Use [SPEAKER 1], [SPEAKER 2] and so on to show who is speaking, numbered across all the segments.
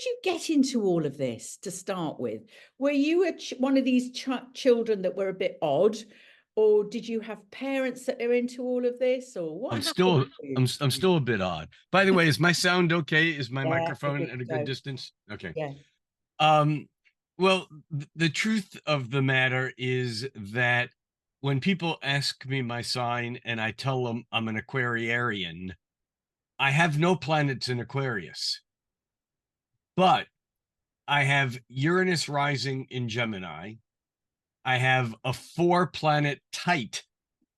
[SPEAKER 1] did you get into all of this to start with? Were you one of these children that were a bit odd, or did you have parents that are into all of this, or what
[SPEAKER 2] I'm
[SPEAKER 1] happened
[SPEAKER 2] still
[SPEAKER 1] for you?
[SPEAKER 2] I'm still a bit odd. By the way, is my sound okay? Is my
[SPEAKER 1] Yeah, I
[SPEAKER 2] microphone
[SPEAKER 1] think
[SPEAKER 2] at a good
[SPEAKER 1] so.
[SPEAKER 2] distance? Okay.
[SPEAKER 1] Yeah.
[SPEAKER 2] Um, well, the truth of the matter is that when people ask me my sign and I tell them I'm an Aquariarian, I have no planets in Aquarius, but I have Uranus rising in Gemini. I have a 4 planet tight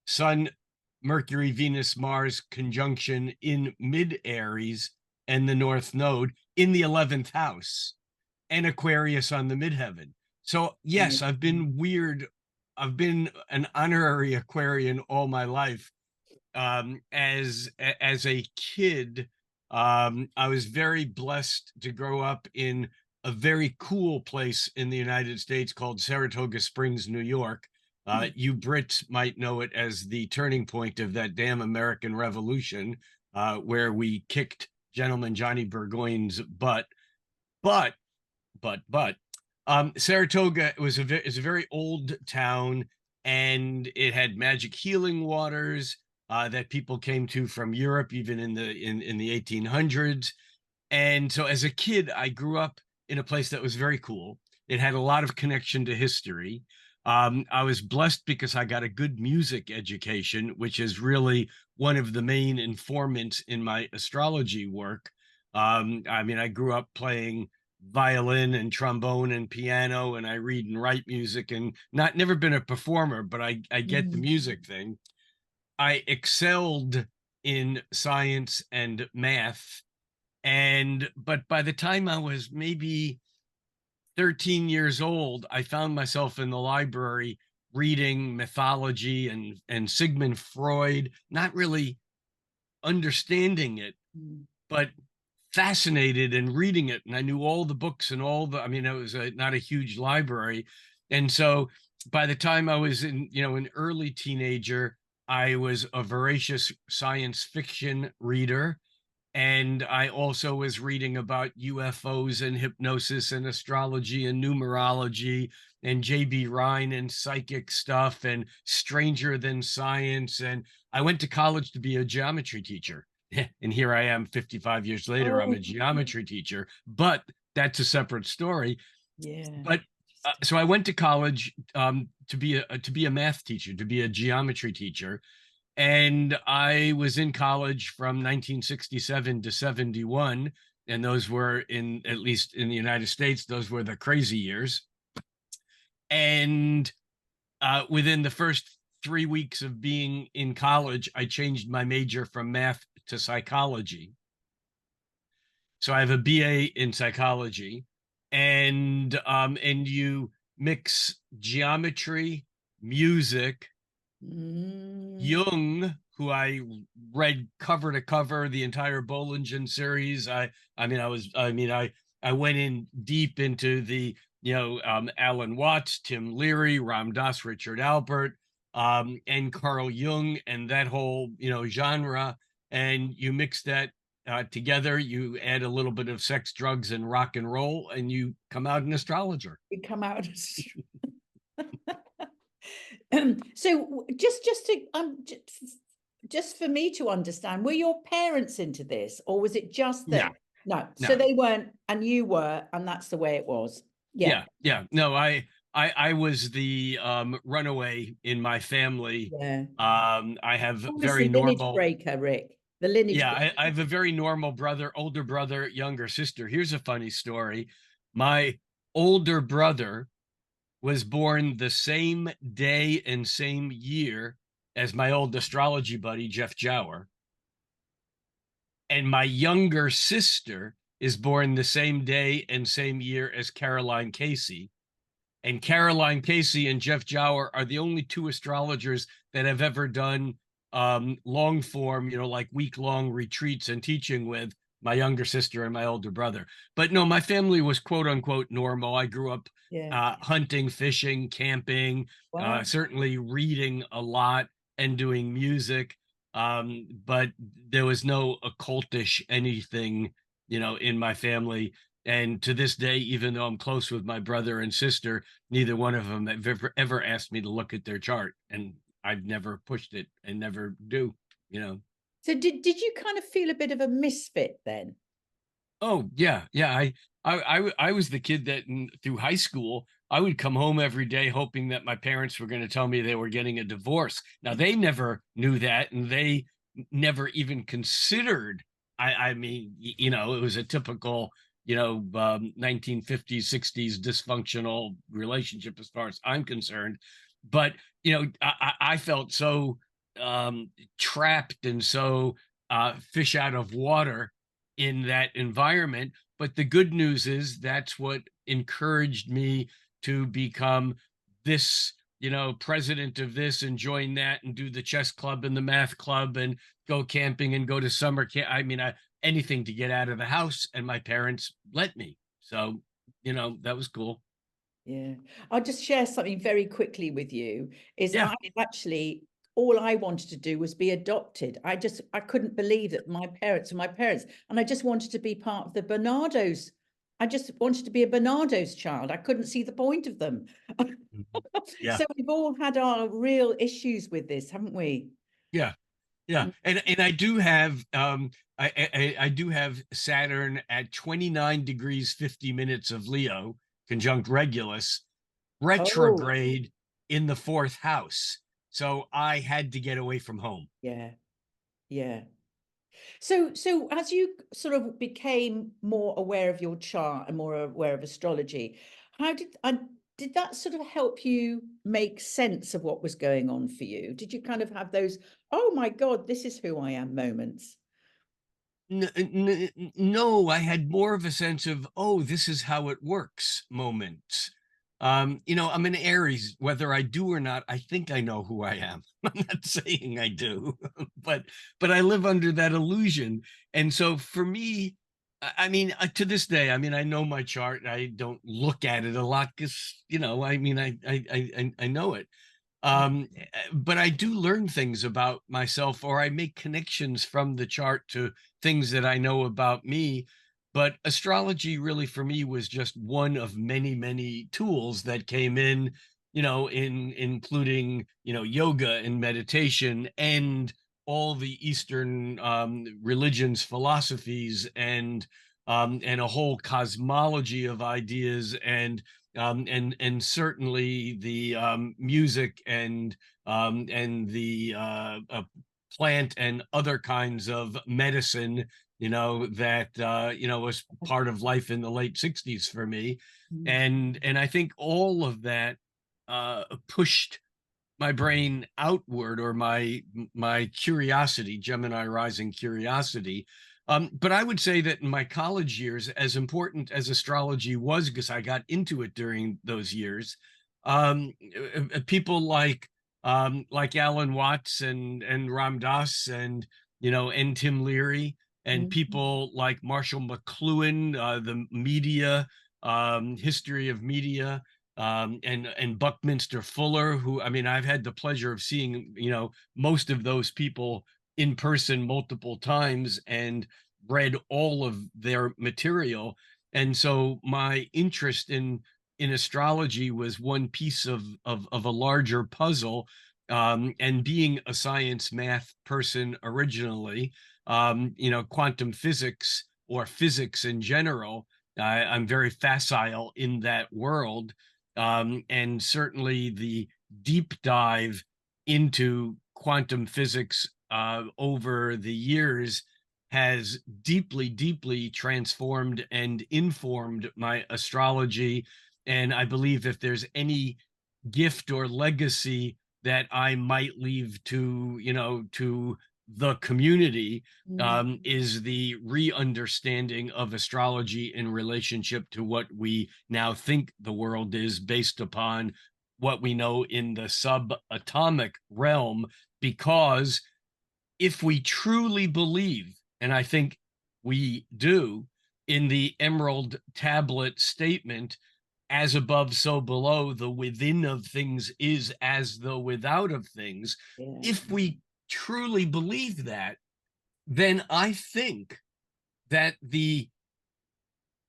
[SPEAKER 2] Sun, Mercury, Venus, Mars conjunction in mid Aries and the North Node in the 11th house, and Aquarius on the midheaven. So, yes, I've been weird. I've been an honorary Aquarian all my life. As a kid, I was very blessed to grow up in a very cool place in the United States called Saratoga Springs, New York. You Brits might know it as the turning point of that damn American Revolution, where we kicked gentleman Johnny Burgoyne's butt. But, Saratoga is a very old town, and it had magic healing waters that people came to from Europe, even in the 1800s. And so, as a kid, I grew up in a place that was very cool. It had a lot of connection to history. I was blessed because I got a good music education, which is really one of the main informants in my astrology work. I mean, I grew up playing violin and trombone and piano, and I read and write music, and not never been a performer, but I get the music thing. I excelled in science and math, and but by the time I was maybe 13 years old, I found myself in the library reading mythology and Sigmund Freud, not really understanding it, but fascinated and reading it. And I knew all the books and I mean, it was not a huge library. And so by the time I was an early teenager, I was a voracious science fiction reader. And I also was reading about UFOs and hypnosis and astrology and numerology and J.B. Rhine and psychic stuff and Stranger Than Science. And I went to college to be a geometry teacher. And here I am 55 years later, I'm
[SPEAKER 1] Oh,
[SPEAKER 2] a geometry teacher, but that's a separate story.
[SPEAKER 1] yeah.
[SPEAKER 2] But so I went to college to be a math teacher, to be a geometry teacher, and I was in college from 1967 to 71, and those were at least in the United States, those were the crazy years. And within the first 3 weeks of being in college, I changed my major from math to psychology. So I have a BA in psychology, and you mix geometry, music,
[SPEAKER 1] Mm.
[SPEAKER 2] Jung, who I read cover to cover the entire Bollingen series. I went in deep into the Alan Watts, Tim Leary, Ram Dass, Richard Albert, and Carl Jung, and that whole genre. And you mix that together, you add a little bit of sex, drugs, and rock and roll, and you come out an astrologer.
[SPEAKER 1] You come out. So just to just for me to understand, were your parents into this, or was it just
[SPEAKER 2] No,
[SPEAKER 1] that? No, so
[SPEAKER 2] no.
[SPEAKER 1] they weren't, and you were, and that's the way it was. Yeah,
[SPEAKER 2] Yeah. No, I was the runaway in my family.
[SPEAKER 1] yeah.
[SPEAKER 2] I have
[SPEAKER 1] Almost
[SPEAKER 2] very
[SPEAKER 1] the lineage
[SPEAKER 2] normal.
[SPEAKER 1] breaker, Rick. The lineage
[SPEAKER 2] Yeah,
[SPEAKER 1] breaker.
[SPEAKER 2] I have a very normal brother, older brother, younger sister. Here's a funny story. My older brother was born the same day and same year as my old astrology buddy, Jeff Jower. And my younger sister is born the same day and same year as Caroline Casey. And Caroline Casey and Jeff Jower are the only two astrologers that have ever done long form, like week long retreats and teaching with my younger sister and my older brother. But no, my family was quote unquote normal. I grew up
[SPEAKER 1] Yeah.
[SPEAKER 2] hunting, fishing, camping,
[SPEAKER 1] Wow.
[SPEAKER 2] certainly reading a lot and doing music. But there was no occultish anything, in my family. And to this day, even though I'm close with my brother and sister, neither one of them have ever asked me to look at their chart, and I've never pushed it and never do, you know.
[SPEAKER 1] So did you kind of feel a bit of a misfit then?
[SPEAKER 2] Oh yeah, yeah. I was the kid that through high school I would come home every day hoping that my parents were going to tell me they were getting a divorce. Now they never knew that, and they never even considered. I mean, you know, it was a typical, you know, 1950s, 60s dysfunctional relationship as far as I'm concerned. But you know, I felt so trapped and so fish out of water in that environment. But the good news is that's what encouraged me to become this, you know, president of this and join that and do the chess club and the math club and go camping and go to summer camp. I mean, anything to get out of the house, and my parents let me. So, you know, that was cool.
[SPEAKER 1] Yeah. I'll just share something very quickly with you. Is
[SPEAKER 2] Yeah.
[SPEAKER 1] I actually, all I wanted to do was be adopted. I couldn't believe that my parents were my parents. And I just wanted to be part of the Bernardos. I just wanted to be a Bernardo's child. I couldn't see the point of them.
[SPEAKER 2] Mhm. Yeah.
[SPEAKER 1] So we've all had our real issues with this, haven't we?
[SPEAKER 2] Yeah. Yeah,
[SPEAKER 1] Mm.
[SPEAKER 2] and I do have I do have Saturn at 29 degrees 50 minutes of Leo conjunct Regulus
[SPEAKER 1] Oh,
[SPEAKER 2] retrograde in the fourth house. So I had to get away from home.
[SPEAKER 1] yeah, yeah. So as you sort of became more aware of your chart and more aware of astrology, how did that sort of help you make sense of what was going on for you? Did you kind of have those, oh my God, this is who I am moments?
[SPEAKER 2] No, I had more of a sense of, oh, this is how it works moments. You know, I'm an Aries, whether I do or not, I think I know who I am. I'm not saying I do, but I live under that illusion. And so for me, I mean, to this day, I mean, I know my chart. I don't look at it a lot because, you know, I mean, I know it. But I do learn things about myself, or I make connections from the chart to things that I know about me. But astrology really for me was just one of many, many tools that came in, you know, in including, you know, yoga and meditation and all the Eastern religions, philosophies, and a whole cosmology of ideas and certainly the music and the plant and other kinds of medicine, you know, that you know, was part of life in the late 60s for me.
[SPEAKER 1] Mm.
[SPEAKER 2] And I think all of that pushed my brain outward, or my curiosity, Gemini rising curiosity. But I would say that in my college years, as important as astrology was, because I got into it during those years, people like Alan Watts and Ram Dass and, you know, and Tim Leary and
[SPEAKER 1] Mm.
[SPEAKER 2] people like Marshall McLuhan, the media, history of media, and Buckminster Fuller, who, I mean, I've had the pleasure of seeing, you know, most of those people in person multiple times and read all of their material. And so my interest in astrology was one piece of a larger puzzle. And being a science math person originally, you know, quantum physics or physics in general, I'm very facile in that world, and certainly the deep dive into quantum physics over the years has deeply, deeply transformed and informed my astrology. And I believe if there's any gift or legacy that I might leave to, you know, to the community,
[SPEAKER 1] Mm.
[SPEAKER 2] is the re-understanding of astrology in relationship to what we now think the world is, based upon what we know in the subatomic realm. Because if we truly believe, and I think we do, in the Emerald Tablet statement, as above, so below, the within of things is as the without of things.
[SPEAKER 1] Yeah.
[SPEAKER 2] If we truly believe that, then I think that the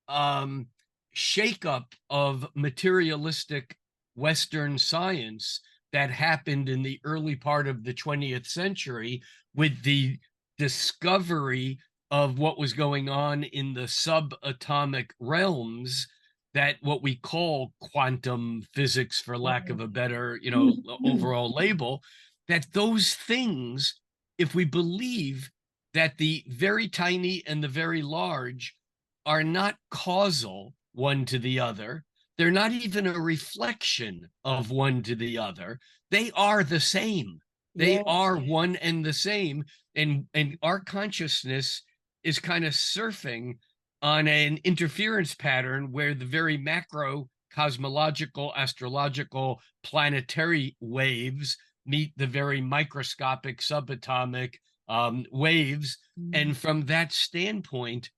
[SPEAKER 2] um, shakeup of materialistic Western science that happened in the early part of the 20th century with the discovery of what was going on in the subatomic realms, that what we call quantum physics, for lack of a better, overall label, that those things, if we believe that the very tiny and the very large are not causal one to the other, they're not even a reflection of one to the other. They are the same. They
[SPEAKER 1] Yes.
[SPEAKER 2] are one and the same. And our consciousness is kind of surfing on an interference pattern where the very macro cosmological, astrological, planetary waves meet the very microscopic subatomic waves.
[SPEAKER 1] Mm.
[SPEAKER 2] And from that standpoint,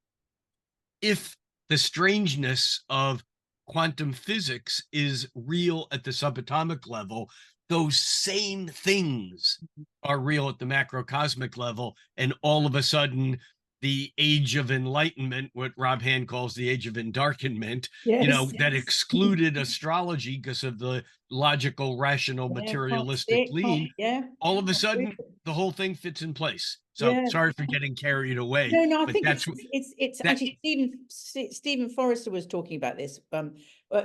[SPEAKER 2] if the strangeness of quantum physics is real at the subatomic level, those same things are real at the macrocosmic level. And all of a sudden, the age of enlightenment, what Rob Hand calls the age of endarkenment,
[SPEAKER 1] Yes.
[SPEAKER 2] that excluded astrology because of the logical, rational,
[SPEAKER 1] Yeah, can't see
[SPEAKER 2] materialistic
[SPEAKER 1] it, can't,
[SPEAKER 2] lean,
[SPEAKER 1] yeah.
[SPEAKER 2] all of a sudden, the whole thing fits in place. So
[SPEAKER 1] Yeah.
[SPEAKER 2] sorry for getting carried away,
[SPEAKER 1] No, no, I
[SPEAKER 2] but
[SPEAKER 1] think
[SPEAKER 2] that's
[SPEAKER 1] it's
[SPEAKER 2] that.
[SPEAKER 1] actually Stephen Forrester was talking about this.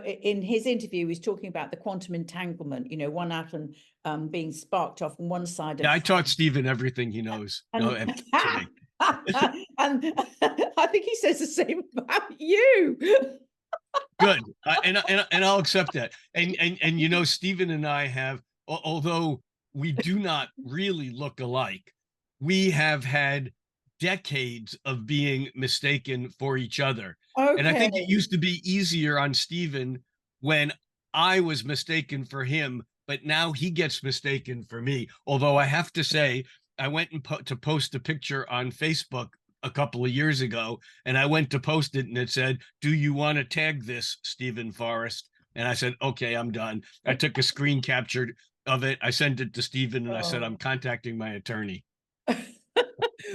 [SPEAKER 1] In his interview, he's talking about the quantum entanglement. You know, one atom being sparked off on one side
[SPEAKER 2] Yeah,
[SPEAKER 1] of,
[SPEAKER 2] I taught Steven everything he knows. No,
[SPEAKER 1] and
[SPEAKER 2] I'm kidding.
[SPEAKER 1] and I think he says the same about you.
[SPEAKER 2] Good, and I'll accept that. And Steven and I have, although we do not really look alike, we have had decades of being mistaken for each other. And I
[SPEAKER 1] Okay.
[SPEAKER 2] think it used to be easier on Steven when I was mistaken for him, but now he gets mistaken for me. Although I have to say, I went to post a picture on Facebook a couple of years ago, and I went to post it, and it said, "Do you want to tag this, Steven Forrest?" And I said, "Okay, I'm done." I took a screen capture of it. I sent it to Steven, and I said,
[SPEAKER 1] Oh.
[SPEAKER 2] "I'm contacting my attorney."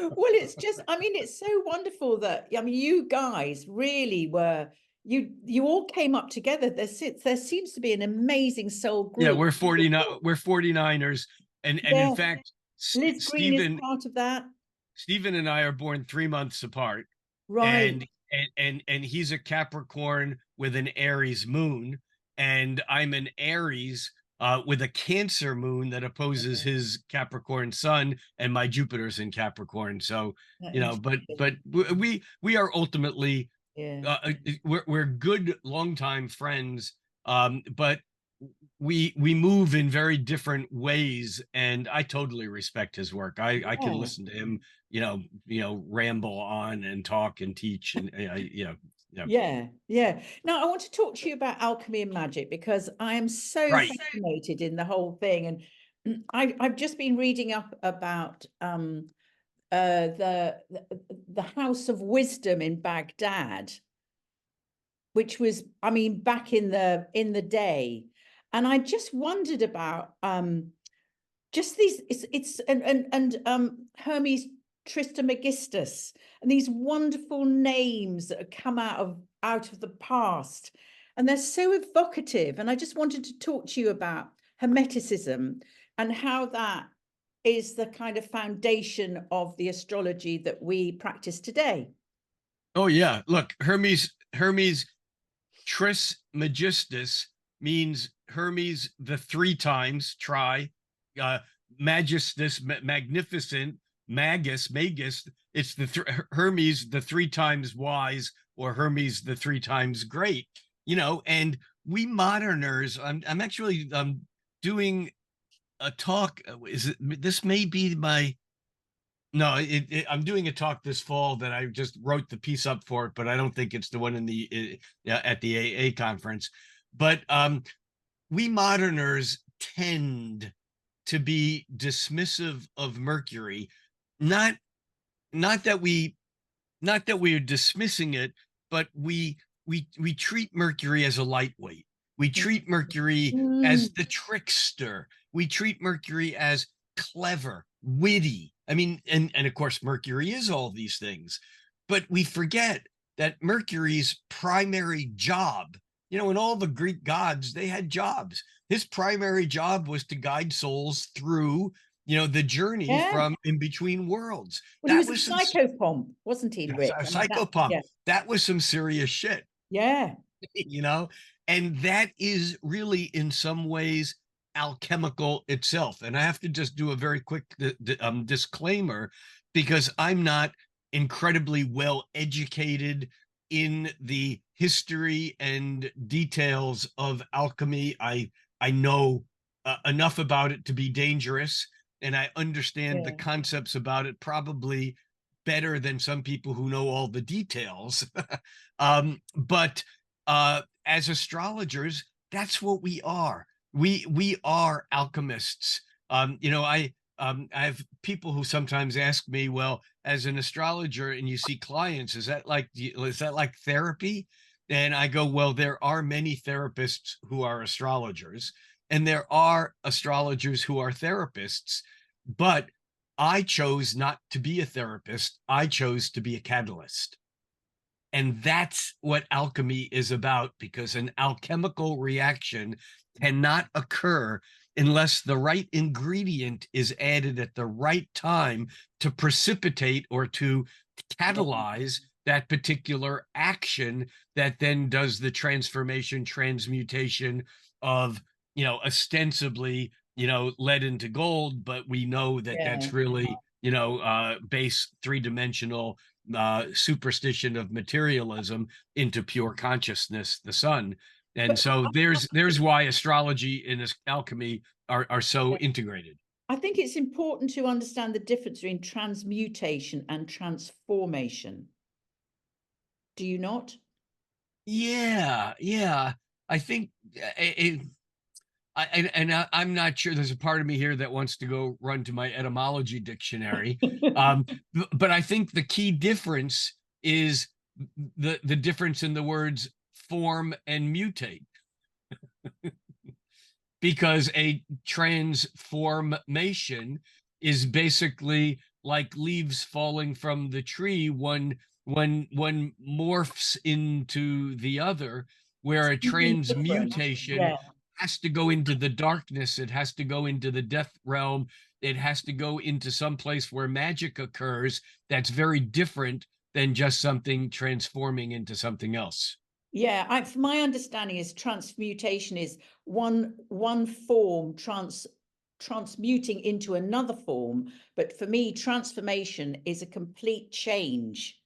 [SPEAKER 1] Well, it's just, I mean, it's so wonderful that, I mean, you guys really were, you all came up together. There seems to be an amazing soul
[SPEAKER 2] Yeah,
[SPEAKER 1] group.
[SPEAKER 2] we're 49. We're 49ers, and in
[SPEAKER 1] Yeah,
[SPEAKER 2] fact,
[SPEAKER 1] Liz Green is
[SPEAKER 2] Steven
[SPEAKER 1] part of that.
[SPEAKER 2] Steven and I are born 3 months apart,
[SPEAKER 1] Right.
[SPEAKER 2] and he's a Capricorn with an Aries moon, and I'm an Aries with a Cancer moon that opposes his Capricorn sun, and my Jupiter's in Capricorn. So but
[SPEAKER 1] Interesting.
[SPEAKER 2] we are ultimately
[SPEAKER 1] Yeah.
[SPEAKER 2] we're good longtime friends, but we move in very different ways, and I totally respect his work. I can
[SPEAKER 1] Yeah.
[SPEAKER 2] listen to him, ramble on and talk and teach, and
[SPEAKER 1] Yeah. Yeah. Now, I want to talk to you about alchemy and magic because I am so
[SPEAKER 2] right.
[SPEAKER 1] fascinated in the whole thing. And I've just been reading up about the House of Wisdom in Baghdad, which was, I mean, back in the day. And I just wondered about just these, it's and Hermes Trismegistus, and these wonderful names that have come out of the past, and they're so evocative. And I just wanted to talk to you about Hermeticism and how that is the kind of foundation of the astrology that we practice today.
[SPEAKER 2] Oh yeah, look, Hermes Trismegistus means Hermes the three times uh magistus, magnificent, magus. It's the Hermes the three times wise, or Hermes the three times great. And we moderners, I'm actually doing a talk. Is it, this may be my no, I'm doing a talk this fall that I just wrote the piece up for it, but I don't think it's the one in the at the AA conference. But we moderners tend to be dismissive of Mercury, not not that we not that we are dismissing it, but we treat Mercury as a lightweight. We treat Mercury
[SPEAKER 1] Mm,
[SPEAKER 2] as the trickster. We treat Mercury as clever, witty. I mean, and of course, Mercury is all these things, but we forget that Mercury's primary job, and all the Greek gods, they had jobs. His primary job was to guide souls through, the journey
[SPEAKER 1] Yeah.
[SPEAKER 2] from in between worlds.
[SPEAKER 1] Well, he
[SPEAKER 2] That
[SPEAKER 1] was a
[SPEAKER 2] was some
[SPEAKER 1] psychopomp, wasn't he, Rick?
[SPEAKER 2] a
[SPEAKER 1] I mean, that,
[SPEAKER 2] psychopomp.
[SPEAKER 1] yeah,
[SPEAKER 2] That was some serious shit,
[SPEAKER 1] yeah,
[SPEAKER 2] you know? And that is really, in some ways, alchemical itself. And I have to just do a very quick disclaimer, because I'm not incredibly well educated in the history and details of alchemy. I know enough about it to be dangerous, and I understand the
[SPEAKER 1] yeah.
[SPEAKER 2] concepts about it probably better than some people who know all the details. But as astrologers, that's what we are. We are alchemists. I have people who sometimes ask me, well, as an astrologer and you see clients, is that like therapy? And I go, well, there are many therapists who are astrologers, and there are astrologers who are therapists, but I chose not to be a therapist. I chose to be a catalyst. And that's what alchemy is about, because an alchemical reaction cannot occur unless the right ingredient is added at the right time to precipitate or to
[SPEAKER 1] Yeah.
[SPEAKER 2] catalyze that particular action that then does the transformation, transmutation of, ostensibly, lead into gold, but we know that
[SPEAKER 1] Yeah.
[SPEAKER 2] that's really, base three-dimensional superstition of materialism into pure consciousness, the sun. And
[SPEAKER 1] But
[SPEAKER 2] so there's why astrology and alchemy are so
[SPEAKER 1] yeah,
[SPEAKER 2] integrated.
[SPEAKER 1] I think it's important to understand the difference between transmutation and transformation. Do you not?
[SPEAKER 2] Yeah, yeah. I think I'm not sure. There's a part of me here that wants to go run to my etymology dictionary, but I think the key difference is the difference in the words form and mutate, because a transformation is basically like leaves falling from the tree. One morphs into the other, where a
[SPEAKER 1] Something different.
[SPEAKER 2] transmutation
[SPEAKER 1] Yeah.
[SPEAKER 2] has to go into the darkness, it has to go into the death realm, it has to go into some place where magic occurs that's very different than just something transforming into something else.
[SPEAKER 1] Yeah, from my understanding is transmutation is one form transmuting into another form, but for me, transformation is a complete change.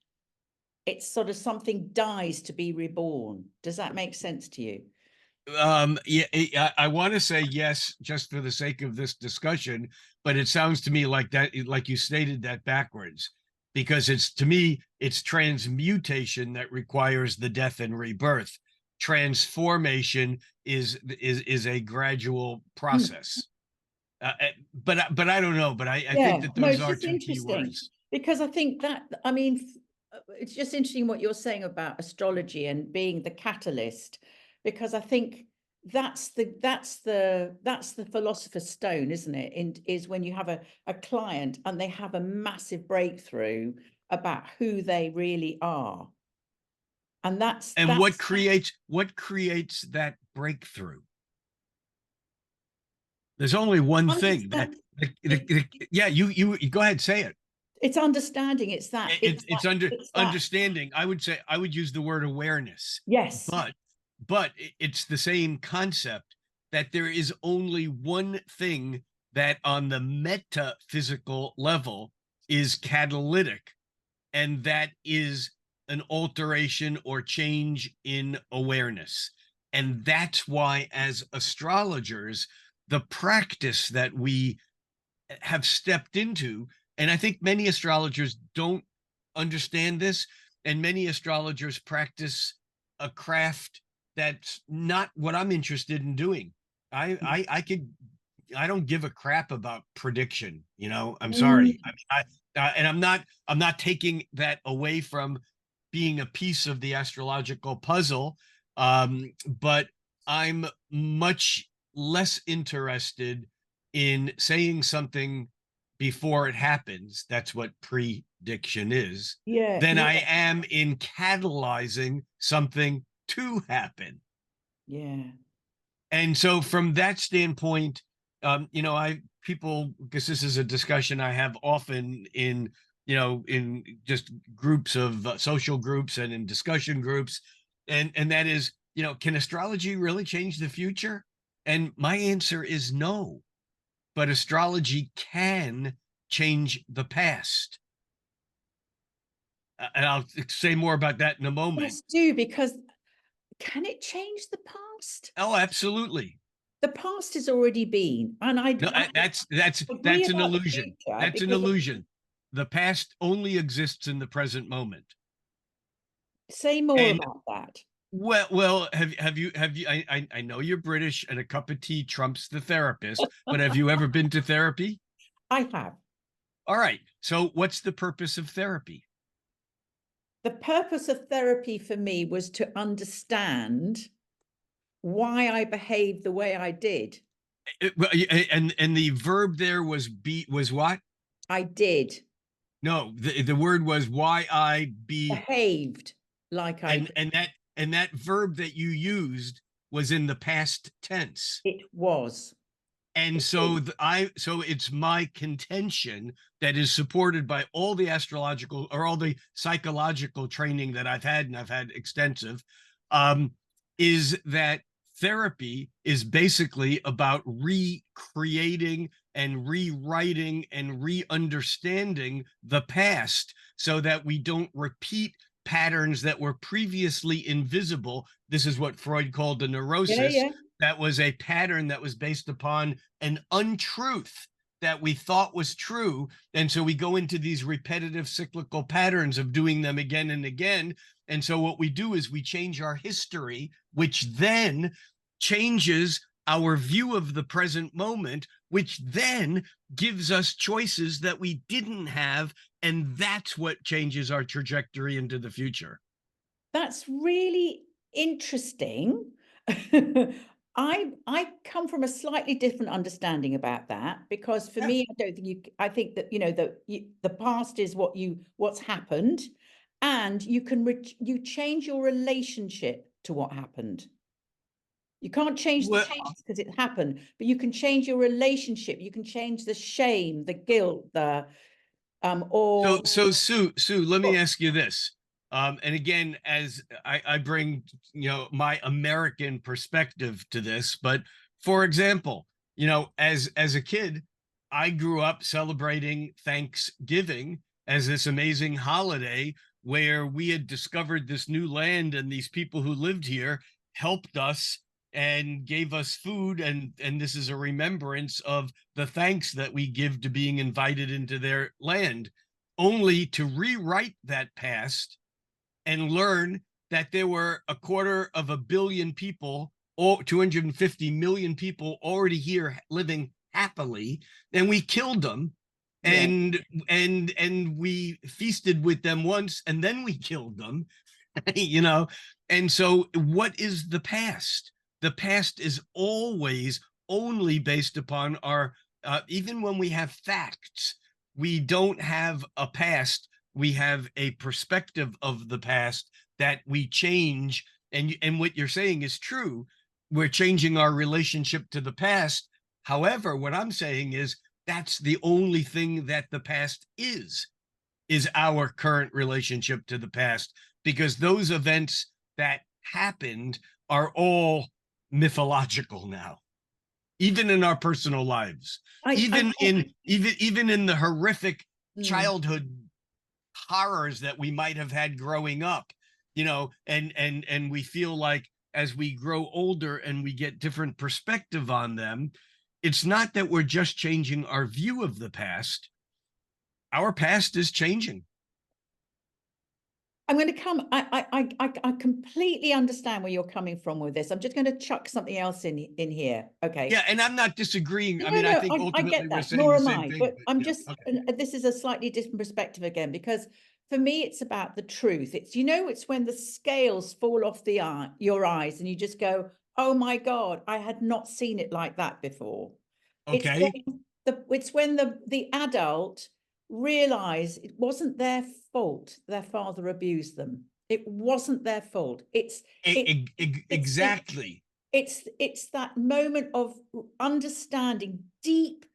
[SPEAKER 1] It's sort of something dies to be reborn. Does that make sense to you?
[SPEAKER 2] Yeah, I want to say yes, just for the sake of this discussion, but it sounds to me like that, like you stated that backwards, because it's, to me, it's transmutation that requires the death and rebirth. Transformation is a gradual
[SPEAKER 1] Hmm.
[SPEAKER 2] process. But I don't know. But I
[SPEAKER 1] Yeah,
[SPEAKER 2] think that
[SPEAKER 1] no,
[SPEAKER 2] those
[SPEAKER 1] it's
[SPEAKER 2] are
[SPEAKER 1] just
[SPEAKER 2] two key
[SPEAKER 1] interesting
[SPEAKER 2] words.
[SPEAKER 1] because I think that, I mean, it's just interesting what you're saying about astrology and being the catalyst, because I think that's the philosopher's stone, isn't it? Is when you have a client and they have a massive breakthrough about who they really are. And that's
[SPEAKER 2] And
[SPEAKER 1] that's
[SPEAKER 2] what creates that breakthrough? There's only one thing that,
[SPEAKER 1] understand it,
[SPEAKER 2] yeah, you go ahead, say it.
[SPEAKER 1] it's understanding,
[SPEAKER 2] It's
[SPEAKER 1] it's that,
[SPEAKER 2] understanding. I would say, I would use the word awareness,
[SPEAKER 1] yes.
[SPEAKER 2] but it's the same concept, that there is only one thing that on the metaphysical level is catalytic, and that is an alteration or change in awareness. And that's why, as astrologers, the practice that we have stepped into, and I think many astrologers don't understand this, and many astrologers practice a craft that's not what I'm interested in doing. I don't give a crap about prediction. I'm
[SPEAKER 1] Mm,
[SPEAKER 2] sorry. And I'm not taking that away from being a piece of the astrological puzzle. But I'm much less interested in saying something before it happens, that's what prediction is,
[SPEAKER 1] Yeah,
[SPEAKER 2] than
[SPEAKER 1] yeah,
[SPEAKER 2] I am in catalyzing something to happen.
[SPEAKER 1] yeah.
[SPEAKER 2] And so from that standpoint, I people, because this is a discussion I have often in, in just groups of social groups and in discussion groups, and that is, can astrology really change the future? And my answer is no, but astrology can change the past. And I'll say more about that in a moment.
[SPEAKER 1] Yes, do, because can it change the past?
[SPEAKER 2] Oh, absolutely.
[SPEAKER 1] The past has already been, and
[SPEAKER 2] No,
[SPEAKER 1] I agree
[SPEAKER 2] that's an
[SPEAKER 1] about the
[SPEAKER 2] illusion.
[SPEAKER 1] future
[SPEAKER 2] That's an
[SPEAKER 1] because
[SPEAKER 2] illusion. The past only exists in the present moment.
[SPEAKER 1] say more
[SPEAKER 2] And
[SPEAKER 1] about that.
[SPEAKER 2] well, have you? I know you're British, and a cup of tea trumps the therapist. But have you ever been to therapy?
[SPEAKER 1] I have.
[SPEAKER 2] All right. So, what's the purpose of therapy?
[SPEAKER 1] The purpose of therapy for me was to understand why I behaved the way I did.
[SPEAKER 2] And the verb there was be was what?
[SPEAKER 1] I did
[SPEAKER 2] No, the word was why I be,
[SPEAKER 1] behaved like I did.
[SPEAKER 2] and that verb that you used was in the past tense.
[SPEAKER 1] It was.
[SPEAKER 2] And
[SPEAKER 1] It
[SPEAKER 2] so
[SPEAKER 1] is.
[SPEAKER 2] so it's my contention that is supported by all the astrological or all the psychological training that I've had, and I've had extensive, is that therapy is basically about recreating and rewriting and re-understanding the past so that we don't repeat patterns that were previously invisible. This is what Freud called a
[SPEAKER 1] Yeah,
[SPEAKER 2] neurosis.
[SPEAKER 1] yeah.
[SPEAKER 2] That was a pattern that was based upon an untruth that we thought was true. And so we go into these repetitive cyclical patterns of doing them again and again. And so what we do is we change our history, which then changes our view of the present moment, which then gives us choices that we didn't have. And that's what changes our trajectory into the future.
[SPEAKER 1] That's really interesting. I come from a slightly different understanding about that because for
[SPEAKER 2] Yeah.
[SPEAKER 1] me, I don't think you. I think that the past is what's happened, and you change your relationship to what happened. You can't change the
[SPEAKER 2] Well,
[SPEAKER 1] past because it happened, but you can change your relationship. You can change the shame, the guilt, the
[SPEAKER 2] so,
[SPEAKER 1] or
[SPEAKER 2] Sue, let me ask you this. And again, as I bring, my American perspective to this, but for example, as a kid, I grew up celebrating Thanksgiving as this amazing holiday where we had discovered this new land and these people who lived here helped us and gave us food, and this is a remembrance of the thanks that we give to being invited into their land, only to rewrite that past and learn that there were 250 million people, or 250 million people already here living happily, and we killed them,
[SPEAKER 1] yeah.
[SPEAKER 2] and we feasted with them once and then we killed them. you know and so what is the past? The past is always only based upon our, even when we have facts, we don't have a past, we have a perspective of the past that we change. And what you're saying is true, we're changing our relationship to the past. However, what I'm saying is that's the only thing that the past is our current relationship to the past, because those events that happened are all mythological now, even in our personal lives,
[SPEAKER 1] I
[SPEAKER 2] even in the horrific
[SPEAKER 1] mm.
[SPEAKER 2] childhood horrors that we might have had growing up, and we feel like as we grow older and we get different perspective on them, it's not that we're just changing our view of the past, our past is changing.
[SPEAKER 1] I'm going to come. I completely understand where you're coming from with this. I'm just going to chuck something else in here. Okay.
[SPEAKER 2] Yeah, and I'm not disagreeing. I
[SPEAKER 1] No,
[SPEAKER 2] mean, I
[SPEAKER 1] no,
[SPEAKER 2] think
[SPEAKER 1] I
[SPEAKER 2] ultimately
[SPEAKER 1] get
[SPEAKER 2] we're
[SPEAKER 1] that.
[SPEAKER 2] saying
[SPEAKER 1] Nor
[SPEAKER 2] the
[SPEAKER 1] am
[SPEAKER 2] same
[SPEAKER 1] I.
[SPEAKER 2] thing.
[SPEAKER 1] But
[SPEAKER 2] But
[SPEAKER 1] I'm
[SPEAKER 2] yeah,
[SPEAKER 1] just.
[SPEAKER 2] okay,
[SPEAKER 1] This is a slightly different perspective again because for me it's about the truth. It's when the scales fall off your eyes and you just go, "Oh my God, I had not seen it like that before." It's
[SPEAKER 2] okay.
[SPEAKER 1] it's when the adult realize it wasn't their fault their father abused them. It wasn't their fault. It's the
[SPEAKER 2] Exactly.
[SPEAKER 1] it's that moment of understanding, deep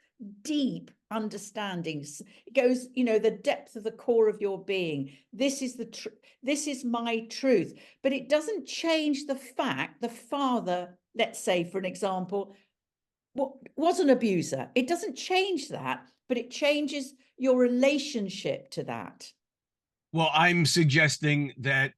[SPEAKER 1] understandings. It goes, the depth of the core of your being. This is this is my truth. But it doesn't change the fact the father, let's say for an example, was an abuser. It doesn't change that, but it changes your relationship to that.
[SPEAKER 2] Well, I'm suggesting that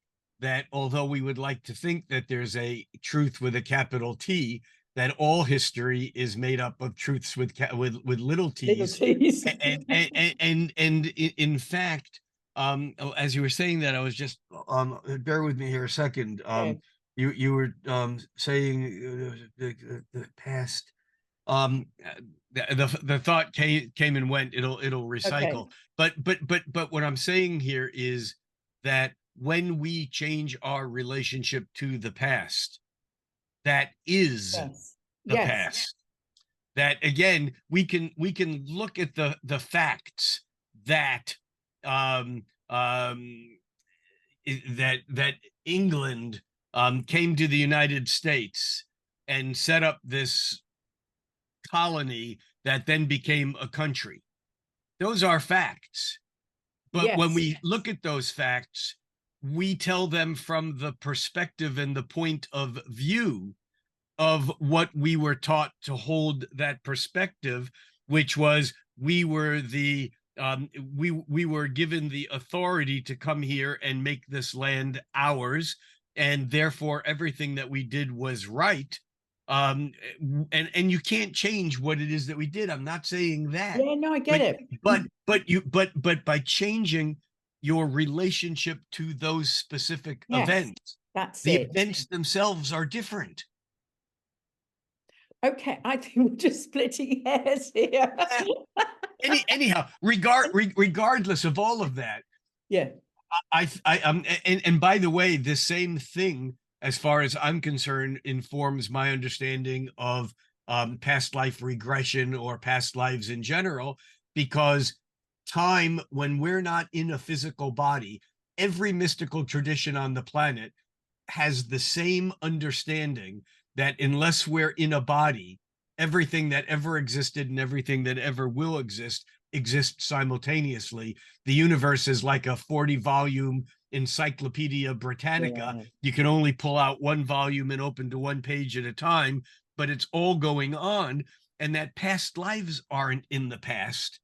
[SPEAKER 2] although we would like to think that there's a truth with a capital T, that all history is made up of truths with little
[SPEAKER 1] Little
[SPEAKER 2] t's,
[SPEAKER 1] t's.
[SPEAKER 2] and in fact, as you were saying that, I was just bear with me here a second.
[SPEAKER 1] Okay.
[SPEAKER 2] You were saying the past. The thought came and went. It'll
[SPEAKER 1] Okay.
[SPEAKER 2] recycle. But what I'm saying here is that when we change our relationship to the past, that is
[SPEAKER 1] Yes.
[SPEAKER 2] the
[SPEAKER 1] Yes.
[SPEAKER 2] past. That again, we can look at the facts that um that England came to the United States and set up this colony that then became a country. Those are facts. But when
[SPEAKER 1] Yes.
[SPEAKER 2] we look at those facts, we tell them from the perspective and the point of view of what we were taught to hold that perspective, which was we were given the authority to come here and make this land ours, and therefore everything that we did was right. And you can't change what it is that we did. I'm not saying that,
[SPEAKER 1] Yeah, no, I get
[SPEAKER 2] but
[SPEAKER 1] it.
[SPEAKER 2] but by changing your relationship to those specific
[SPEAKER 1] Yes,
[SPEAKER 2] events,
[SPEAKER 1] that's
[SPEAKER 2] the
[SPEAKER 1] it.
[SPEAKER 2] events themselves are different.
[SPEAKER 1] Okay, I think we're just splitting hairs here.
[SPEAKER 2] Anyhow, regardless of all of that,
[SPEAKER 1] Yeah,
[SPEAKER 2] and by the way, the same thing, as far as I'm concerned, informs my understanding of past life regression or past lives in general, because time, when we're not in a physical body, every mystical tradition on the planet has the same understanding that unless we're in a body, everything that ever existed and everything that ever will exist exists simultaneously. The universe is like a 40-volume Encyclopedia Britannica.
[SPEAKER 1] yeah,
[SPEAKER 2] You can only pull out one volume and open to one page at a time, but it's all going on. And that past lives aren't in the past.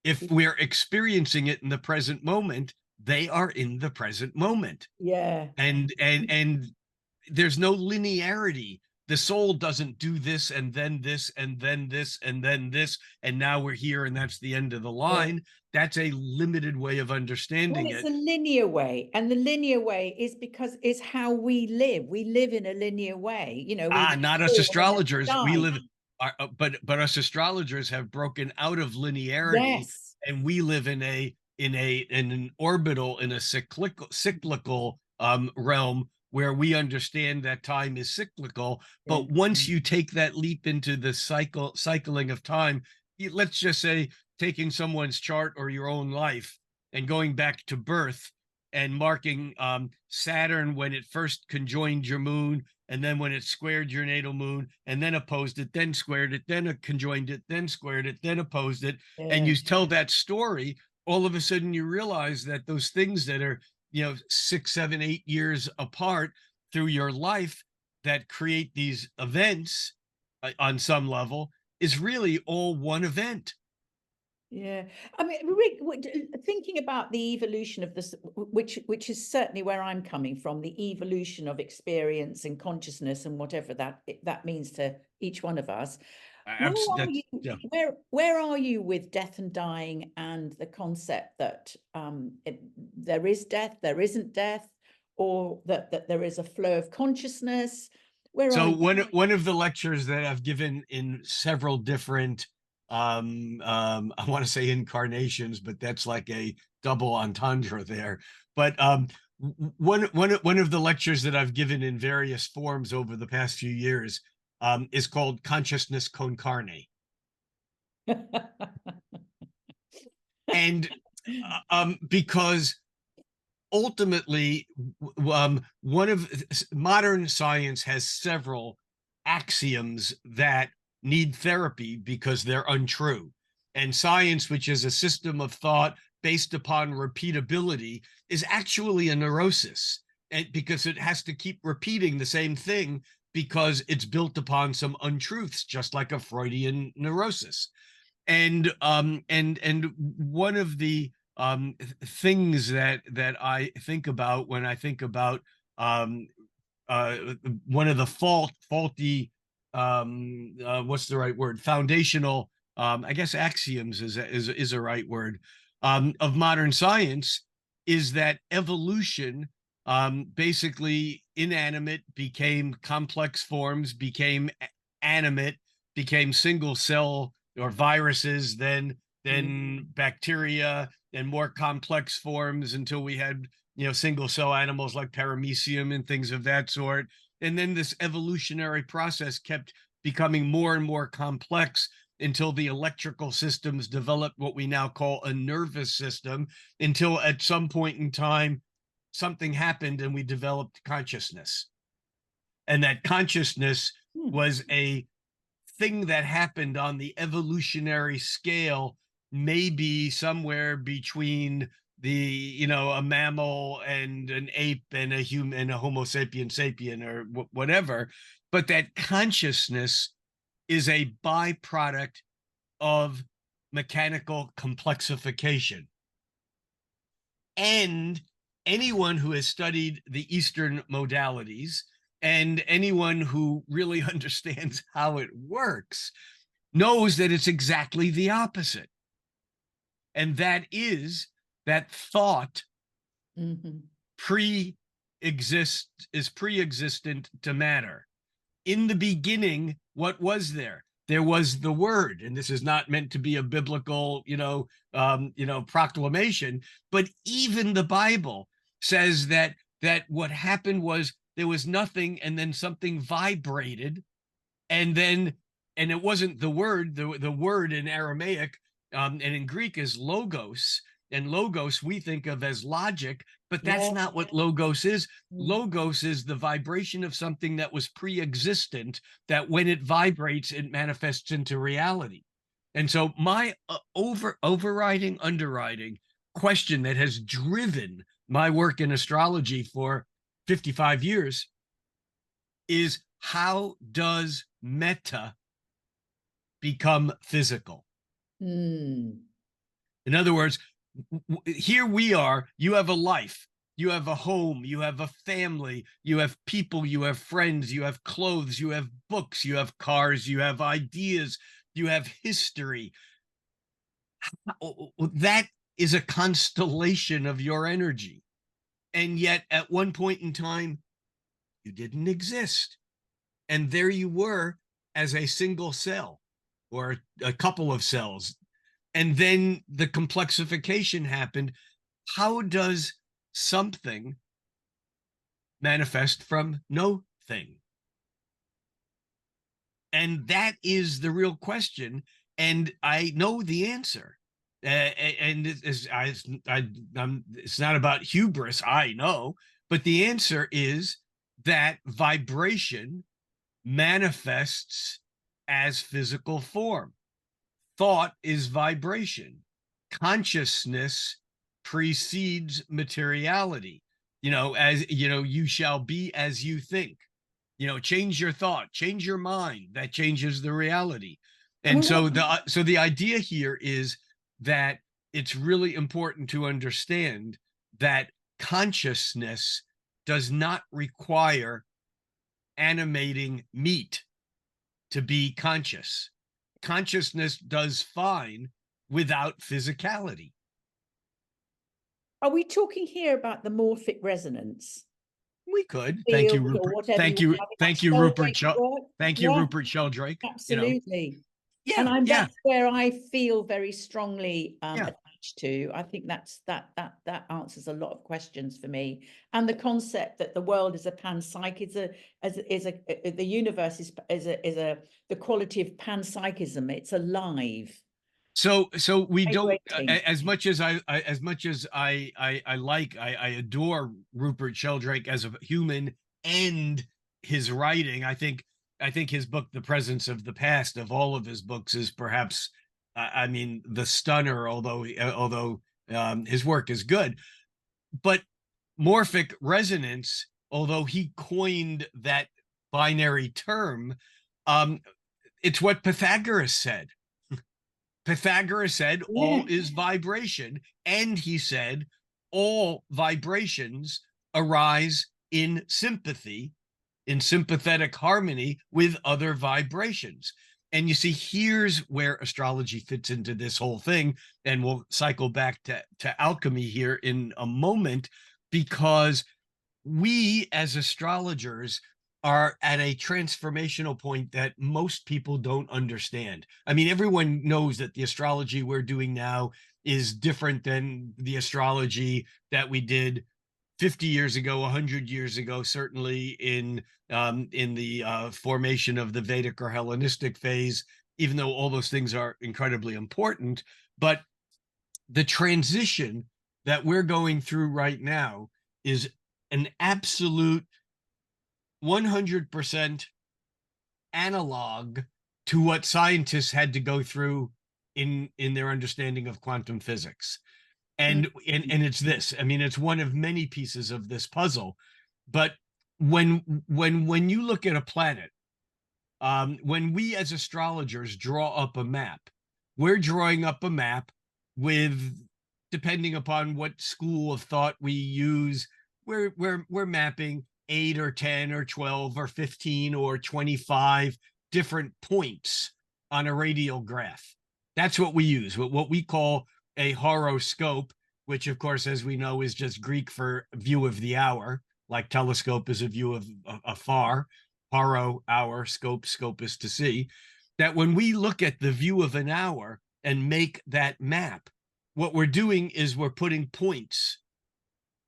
[SPEAKER 2] If we're experiencing it in the present moment, they are in the present moment.
[SPEAKER 1] yeah,
[SPEAKER 2] And there's no linearity. The soul doesn't do this and then this and then this and then this, and now we're here and that's the end of the
[SPEAKER 1] yeah.
[SPEAKER 2] line. That's a limited way of
[SPEAKER 1] Well,
[SPEAKER 2] understanding
[SPEAKER 1] it's
[SPEAKER 2] it.
[SPEAKER 1] a linear way, and the linear way is because it's how we live. We live in a linear way. We
[SPEAKER 2] Not us
[SPEAKER 1] born and then we
[SPEAKER 2] astrologers. We
[SPEAKER 1] die.
[SPEAKER 2] live, but us astrologers have broken out of linearity,
[SPEAKER 1] Yes.
[SPEAKER 2] and we live in an orbital, in a cyclical realm, where we understand that time is cyclical.
[SPEAKER 1] Yeah.
[SPEAKER 2] But once you take that leap into the cycling of time, let's just say taking someone's chart or your own life and going back to birth and marking Saturn when it first conjoined your moon, and then when it squared your natal moon, and then opposed it, then squared it, then conjoined it, then squared it, then opposed it, and
[SPEAKER 1] Yeah.
[SPEAKER 2] you tell that story, all of a sudden you realize that those things that are 6, 7, 8 years apart through your life that create these events on some level is really all one event.
[SPEAKER 1] Yeah, I mean, Rick, thinking about the evolution of this, which is certainly where I'm coming from, the evolution of experience and consciousness and whatever that means to each one of us. Where are you?
[SPEAKER 2] Yeah.
[SPEAKER 1] Where are you with death and dying and the concept that there is death, there isn't death, or that there is a flow of consciousness? Where are
[SPEAKER 2] So
[SPEAKER 1] you?
[SPEAKER 2] one of the lectures that I've given in several different I want to say incarnations, but that's like a double entendre there. But one of the lectures that I've given in various forms over the past few years is called Consciousness Con Carne. And because ultimately, one of modern science has several axioms that need therapy because they're untrue. And science, which is a system of thought based upon repeatability, is actually a neurosis, and because it has to keep repeating the same thing because it's built upon some untruths, just like a Freudian neurosis. And one of the things that I think about when I think about um, uh, one of the faulty what's the right word, foundational, I guess axioms is a right word, of modern science, is that evolution, basically inanimate became complex forms, became animate, became single cell or viruses, then bacteria, and more complex forms until we had, single cell animals like paramecium and things of that sort. And then this evolutionary process kept becoming more and more complex until the electrical systems developed what we now call a nervous system, until at some point in time something happened and we developed consciousness. And that consciousness was a thing that happened on the evolutionary scale, maybe somewhere between a mammal and an ape and a human and a homo sapien sapien, or whatever. But that consciousness is a byproduct of mechanical complexification. And anyone who has studied the Eastern modalities, and anyone who really understands how it works, knows that it's exactly the opposite. And that is that thought is pre-existent to matter. In the beginning, what was there? There was the word, and this is not meant to be a biblical, proclamation, but even the Bible says that what happened was there was nothing, and then something vibrated, and it wasn't the word. The word in Aramaic, and in Greek, is logos, and logos we think of as logic, but that's not what logos is. Logos is the vibration of something that was pre-existent, that when it vibrates, it manifests into reality. And so my overriding, underwriting question that has driven my work in astrology for 55 years is, how does meta become physical? In other words, here we are, you have a life, you have a home, you have a family, you have people, you have friends, you have clothes, you have books, you have cars, you have ideas, you have history. That is a constellation of your energy. And yet at one point in time, you didn't exist. And there you were as a single cell or a couple of cells. And then the complexification happened. How does something manifest from no thing? And that is the real question. And I know the answer. And it's not about hubris, I know, but the answer is that vibration manifests as physical form. Thought is vibration. Consciousness precedes materiality. You shall be as you think. Change your thought, change your mind. That changes the reality. And so the idea here is that it's really important to understand that consciousness does not require animating meat to be conscious. Consciousness does fine without physicality.
[SPEAKER 1] Are we talking here about the morphic resonance?
[SPEAKER 2] We could. Thank you, Rupert. Thank you, Rupert. Thank you, Rupert Sheldrake.
[SPEAKER 1] Absolutely.
[SPEAKER 2] Yeah,
[SPEAKER 1] and that's where I feel very strongly attached to. I think that answers a lot of questions for me. And the concept that the world is a panpsychism, the universe is the quality of panpsychism. It's alive.
[SPEAKER 2] So we don't,
[SPEAKER 1] Vibrating.
[SPEAKER 2] as much as I adore Rupert Sheldrake as a human and his writing. I think his book, The Presence of the Past, of all of his books, is perhaps, I mean, the stunner. Although his work is good, but morphic resonance, although he coined that binary term, um, it's what Pythagoras said. Pythagoras said
[SPEAKER 1] Yeah.
[SPEAKER 2] all is vibration, and he said all vibrations arise in sympathy, in sympathetic harmony with other vibrations. And you see, here's where astrology fits into this whole thing. And we'll cycle back to alchemy here in a moment, because we as astrologers are at a transformational point that most people don't understand. I mean, everyone knows that the astrology we're doing now is different than the astrology that we did 50 years ago, 100 years ago, certainly in the formation of the Vedic or Hellenistic phase, even though all those things are incredibly important. But the transition that we're going through right now is an absolute 100% analog to what scientists had to go through in their understanding of quantum physics. And it's this. I mean, it's one of many pieces of this puzzle. But when you look at a planet, when we as astrologers draw up a map, we're drawing up a map with, depending upon what school of thought we use, we're mapping 8 or 10 or 12 or 15 or 25 different points on a radial graph. That's what we use, what we call a horoscope, which, of course, as we know, is just Greek for view of the hour, like telescope is a view of afar, horo, hour, scope is to see. That when we look at the view of an hour and make that map, what we're doing is we're putting points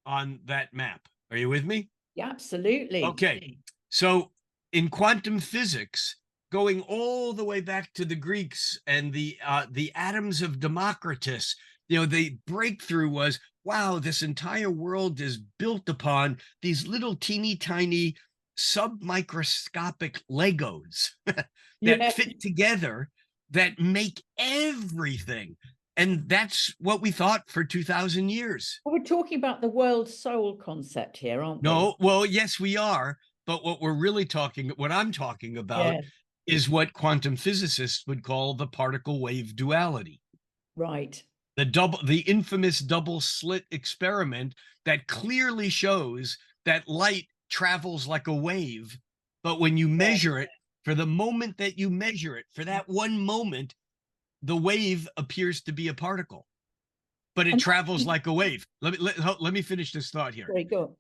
[SPEAKER 2] on that map. Are you with me?
[SPEAKER 1] Yeah, absolutely.
[SPEAKER 2] Okay. So in quantum physics, going all the way back to the Greeks and the atoms of Democritus, the breakthrough was, wow, this entire world is built upon these little teeny tiny submicroscopic Legos that
[SPEAKER 1] Yeah.
[SPEAKER 2] fit together, that make everything. And that's what we thought for 2,000 years.
[SPEAKER 1] Well, we're talking about the world soul concept here, aren't we?
[SPEAKER 2] No, well, yes, we are. But what I'm talking about
[SPEAKER 1] Yeah.
[SPEAKER 2] is what quantum physicists would call the particle wave duality.
[SPEAKER 1] Right.
[SPEAKER 2] The infamous double slit experiment that clearly shows that light travels like a wave, but when you
[SPEAKER 1] Yeah.
[SPEAKER 2] measure it, for the moment that you measure it, for that one moment, the wave appears to be a particle, but it
[SPEAKER 1] And
[SPEAKER 2] travels like a wave. Let me finish this thought here,
[SPEAKER 1] sorry, go on.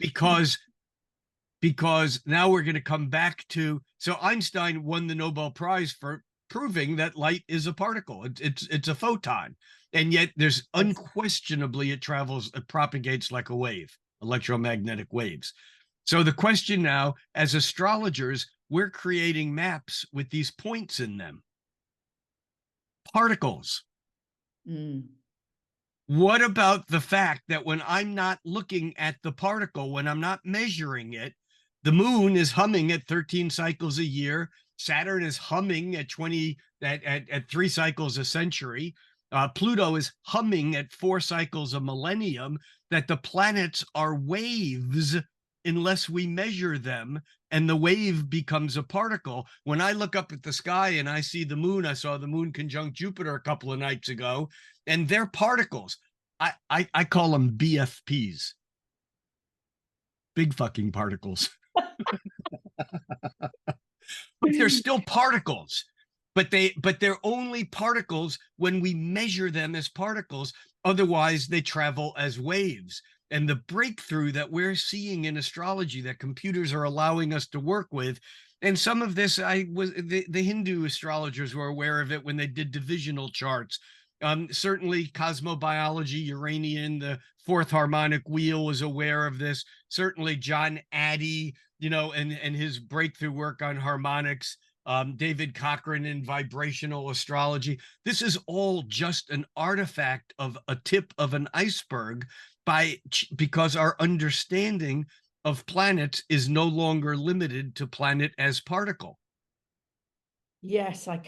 [SPEAKER 2] because now we're going to come back to, so Einstein won the Nobel Prize for proving that light is a particle. It's a photon, and yet there's unquestionably it propagates like a wave, electromagnetic waves. So the question now, as astrologers, we're creating maps with these points in them, particles.
[SPEAKER 1] Mm.
[SPEAKER 2] What about the fact that when I'm not looking at the particle, when I'm not measuring it, the moon is humming at 13 cycles a year. Saturn is humming at 3 cycles a century. Pluto is humming at 4 cycles a millennium. That the planets are waves unless we measure them, and the wave becomes a particle. When I look up at the sky and I see the moon, I saw the moon conjunct Jupiter a couple of nights ago, and they're particles. I call them BFPs, big fucking particles. But they're still particles. But they're only particles when we measure them as particles. Otherwise, they travel as waves. And the breakthrough that we're seeing in astrology that computers are allowing us to work with, and some of this, the Hindu astrologers were aware of it when they did divisional charts. Certainly, cosmobiology, Uranian, the fourth harmonic wheel, was aware of this. Certainly, John Addy, and his breakthrough work on harmonics, David Cochran in vibrational astrology. This is all just an artifact of a tip of an iceberg because our understanding of planets is no longer limited to planet as particle.
[SPEAKER 1] Yes, I'm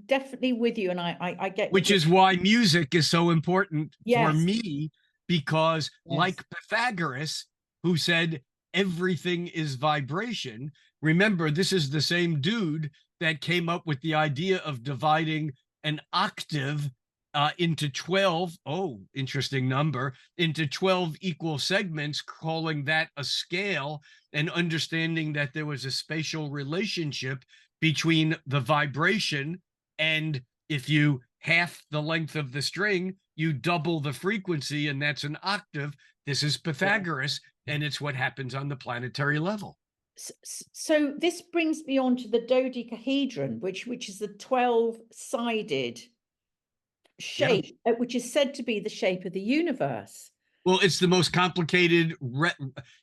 [SPEAKER 1] definitely with you, and I get what
[SPEAKER 2] Which
[SPEAKER 1] you're.
[SPEAKER 2] is why music is so important for
[SPEAKER 1] Yes,
[SPEAKER 2] me, because
[SPEAKER 1] yes,
[SPEAKER 2] like Pythagoras, who said everything is vibration, remember, this is the same dude that came up with the idea of dividing an octave into 12, oh, interesting number, into 12 equal segments, calling that a scale, and understanding that there was a spatial relationship between the vibration, and if you half the length of the string, you double the frequency, and that's an octave. This is
[SPEAKER 1] yeah.
[SPEAKER 2] Pythagoras, and it's what happens on the planetary level.
[SPEAKER 1] So this brings me on to the dodecahedron, which is the 12-sided
[SPEAKER 2] Yeah.
[SPEAKER 1] shape, which is said to be the shape of the universe.
[SPEAKER 2] Well, it's the most complicated.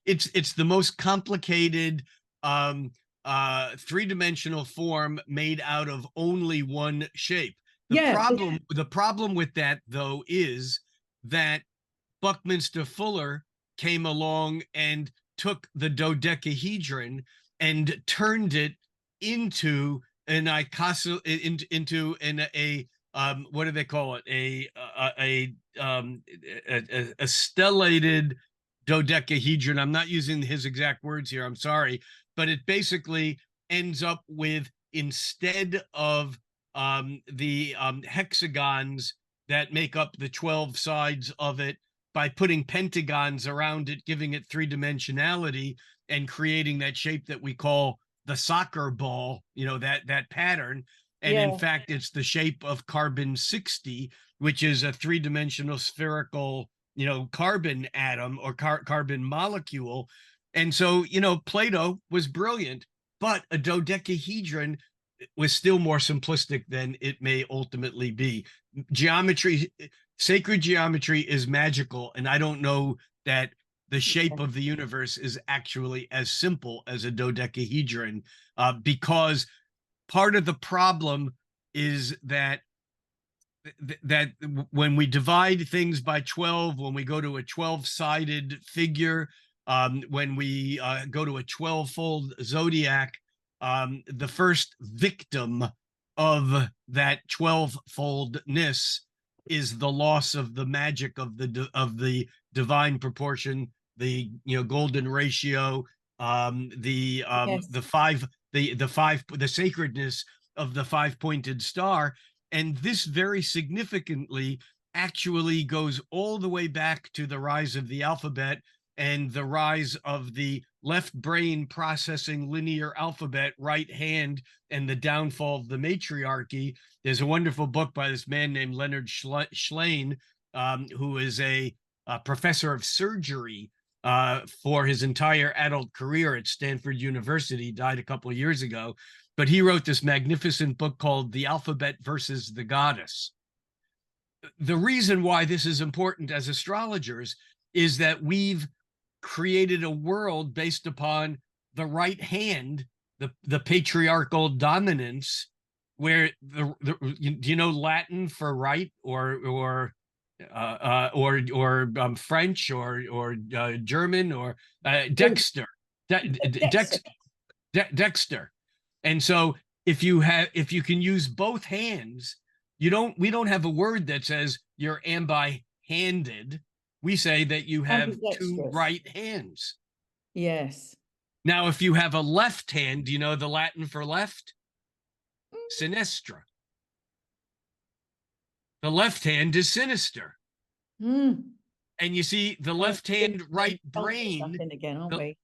[SPEAKER 2] It's the most complicated three-dimensional form made out of only one shape.
[SPEAKER 1] Yeah,
[SPEAKER 2] The problem with that, though, is that Buckminster Fuller came along and took the dodecahedron and turned it into an into a what do they call it, a stellated dodecahedron. I'm not using his exact words here, I'm sorry, but it basically ends up with, instead of the hexagons that make up the 12 sides of it, by putting pentagons around it, giving it three-dimensionality and creating that shape that we call the soccer ball, that pattern. And in
[SPEAKER 1] yeah,
[SPEAKER 2] fact, it's the shape of carbon 60, which is a three-dimensional spherical, carbon atom or carbon molecule. And so, Plato was brilliant, but a dodecahedron was still more simplistic than it may ultimately be. Geometry, sacred geometry is magical, and I don't know that the shape of the universe is actually as simple as a dodecahedron, because part of the problem is that when we divide things by 12, when we go to a 12-sided figure, when we go to a 12-fold zodiac, the first victim of that 12-foldness is the loss of the magic of the divine proportion, the golden ratio,
[SPEAKER 1] yes,
[SPEAKER 2] the sacredness of the five-pointed star. And this very significantly actually goes all the way back to the rise of the alphabet and the rise of the left brain processing linear alphabet, right hand, and the downfall of the matriarchy. There's a wonderful book by this man named Leonard Schlein, who is a professor of surgery for his entire adult career at Stanford University, died a couple of years ago. But he wrote this magnificent book called The Alphabet versus the Goddess. The reason why this is important as astrologers is that we've created a world based upon the right hand, the patriarchal dominance, where do you know Latin for right, or French, or German, or Dexter,
[SPEAKER 1] Dexter.
[SPEAKER 2] Dexter. And so if you can use both hands, we don't have a word that says you're ambi-handed. We say that you have two
[SPEAKER 1] Ambidextrous.
[SPEAKER 2] right hands.
[SPEAKER 1] Yes.
[SPEAKER 2] Now, if you have a left hand, do you know the Latin for left? Sinistra. The left hand is sinister.
[SPEAKER 1] Mm.
[SPEAKER 2] And you see, the
[SPEAKER 1] Oh,
[SPEAKER 2] left hand, right brain,
[SPEAKER 1] in again, aren't
[SPEAKER 2] the,
[SPEAKER 1] we?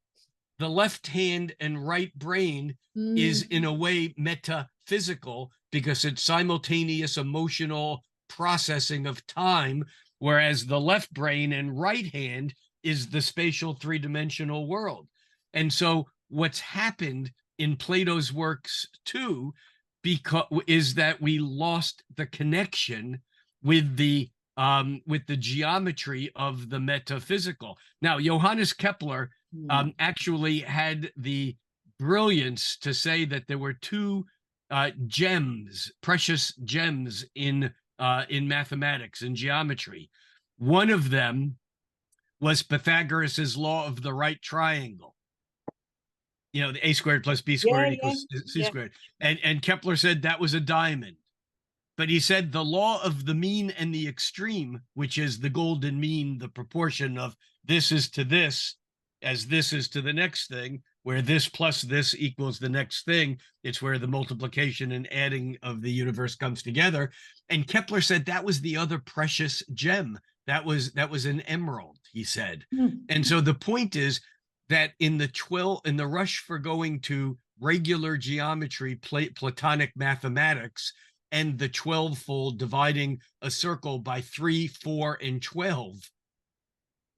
[SPEAKER 2] the left hand and right brain is
[SPEAKER 1] Mm.
[SPEAKER 2] in a way metaphysical, because it's simultaneous emotional processing of time, whereas the left brain and right hand is the spatial three-dimensional world. And so what's happened in Plato's works too, is that we lost the connection with the geometry of the metaphysical. Now, Johannes Kepler
[SPEAKER 1] Mm.
[SPEAKER 2] actually had the brilliance to say that there were two gems, precious gems in mathematics and geometry. One of them was Pythagoras's law of the right triangle. You know, the a squared plus b
[SPEAKER 1] Yeah,
[SPEAKER 2] squared
[SPEAKER 1] yeah,
[SPEAKER 2] equals c
[SPEAKER 1] yeah.
[SPEAKER 2] squared. And Kepler said that was a diamond. But he said the law of the mean and the extreme, which is the golden mean, the proportion of this is to this, as this is to the next thing, where this plus this equals the next thing. It's where the multiplication and adding of the universe comes together. And Kepler said that was the other precious gem. That was an emerald, he said.
[SPEAKER 1] Mm.
[SPEAKER 2] And so the point is that in the rush for going to regular geometry, Platonic mathematics, and the 12-fold dividing a circle by 3, 4, and 12,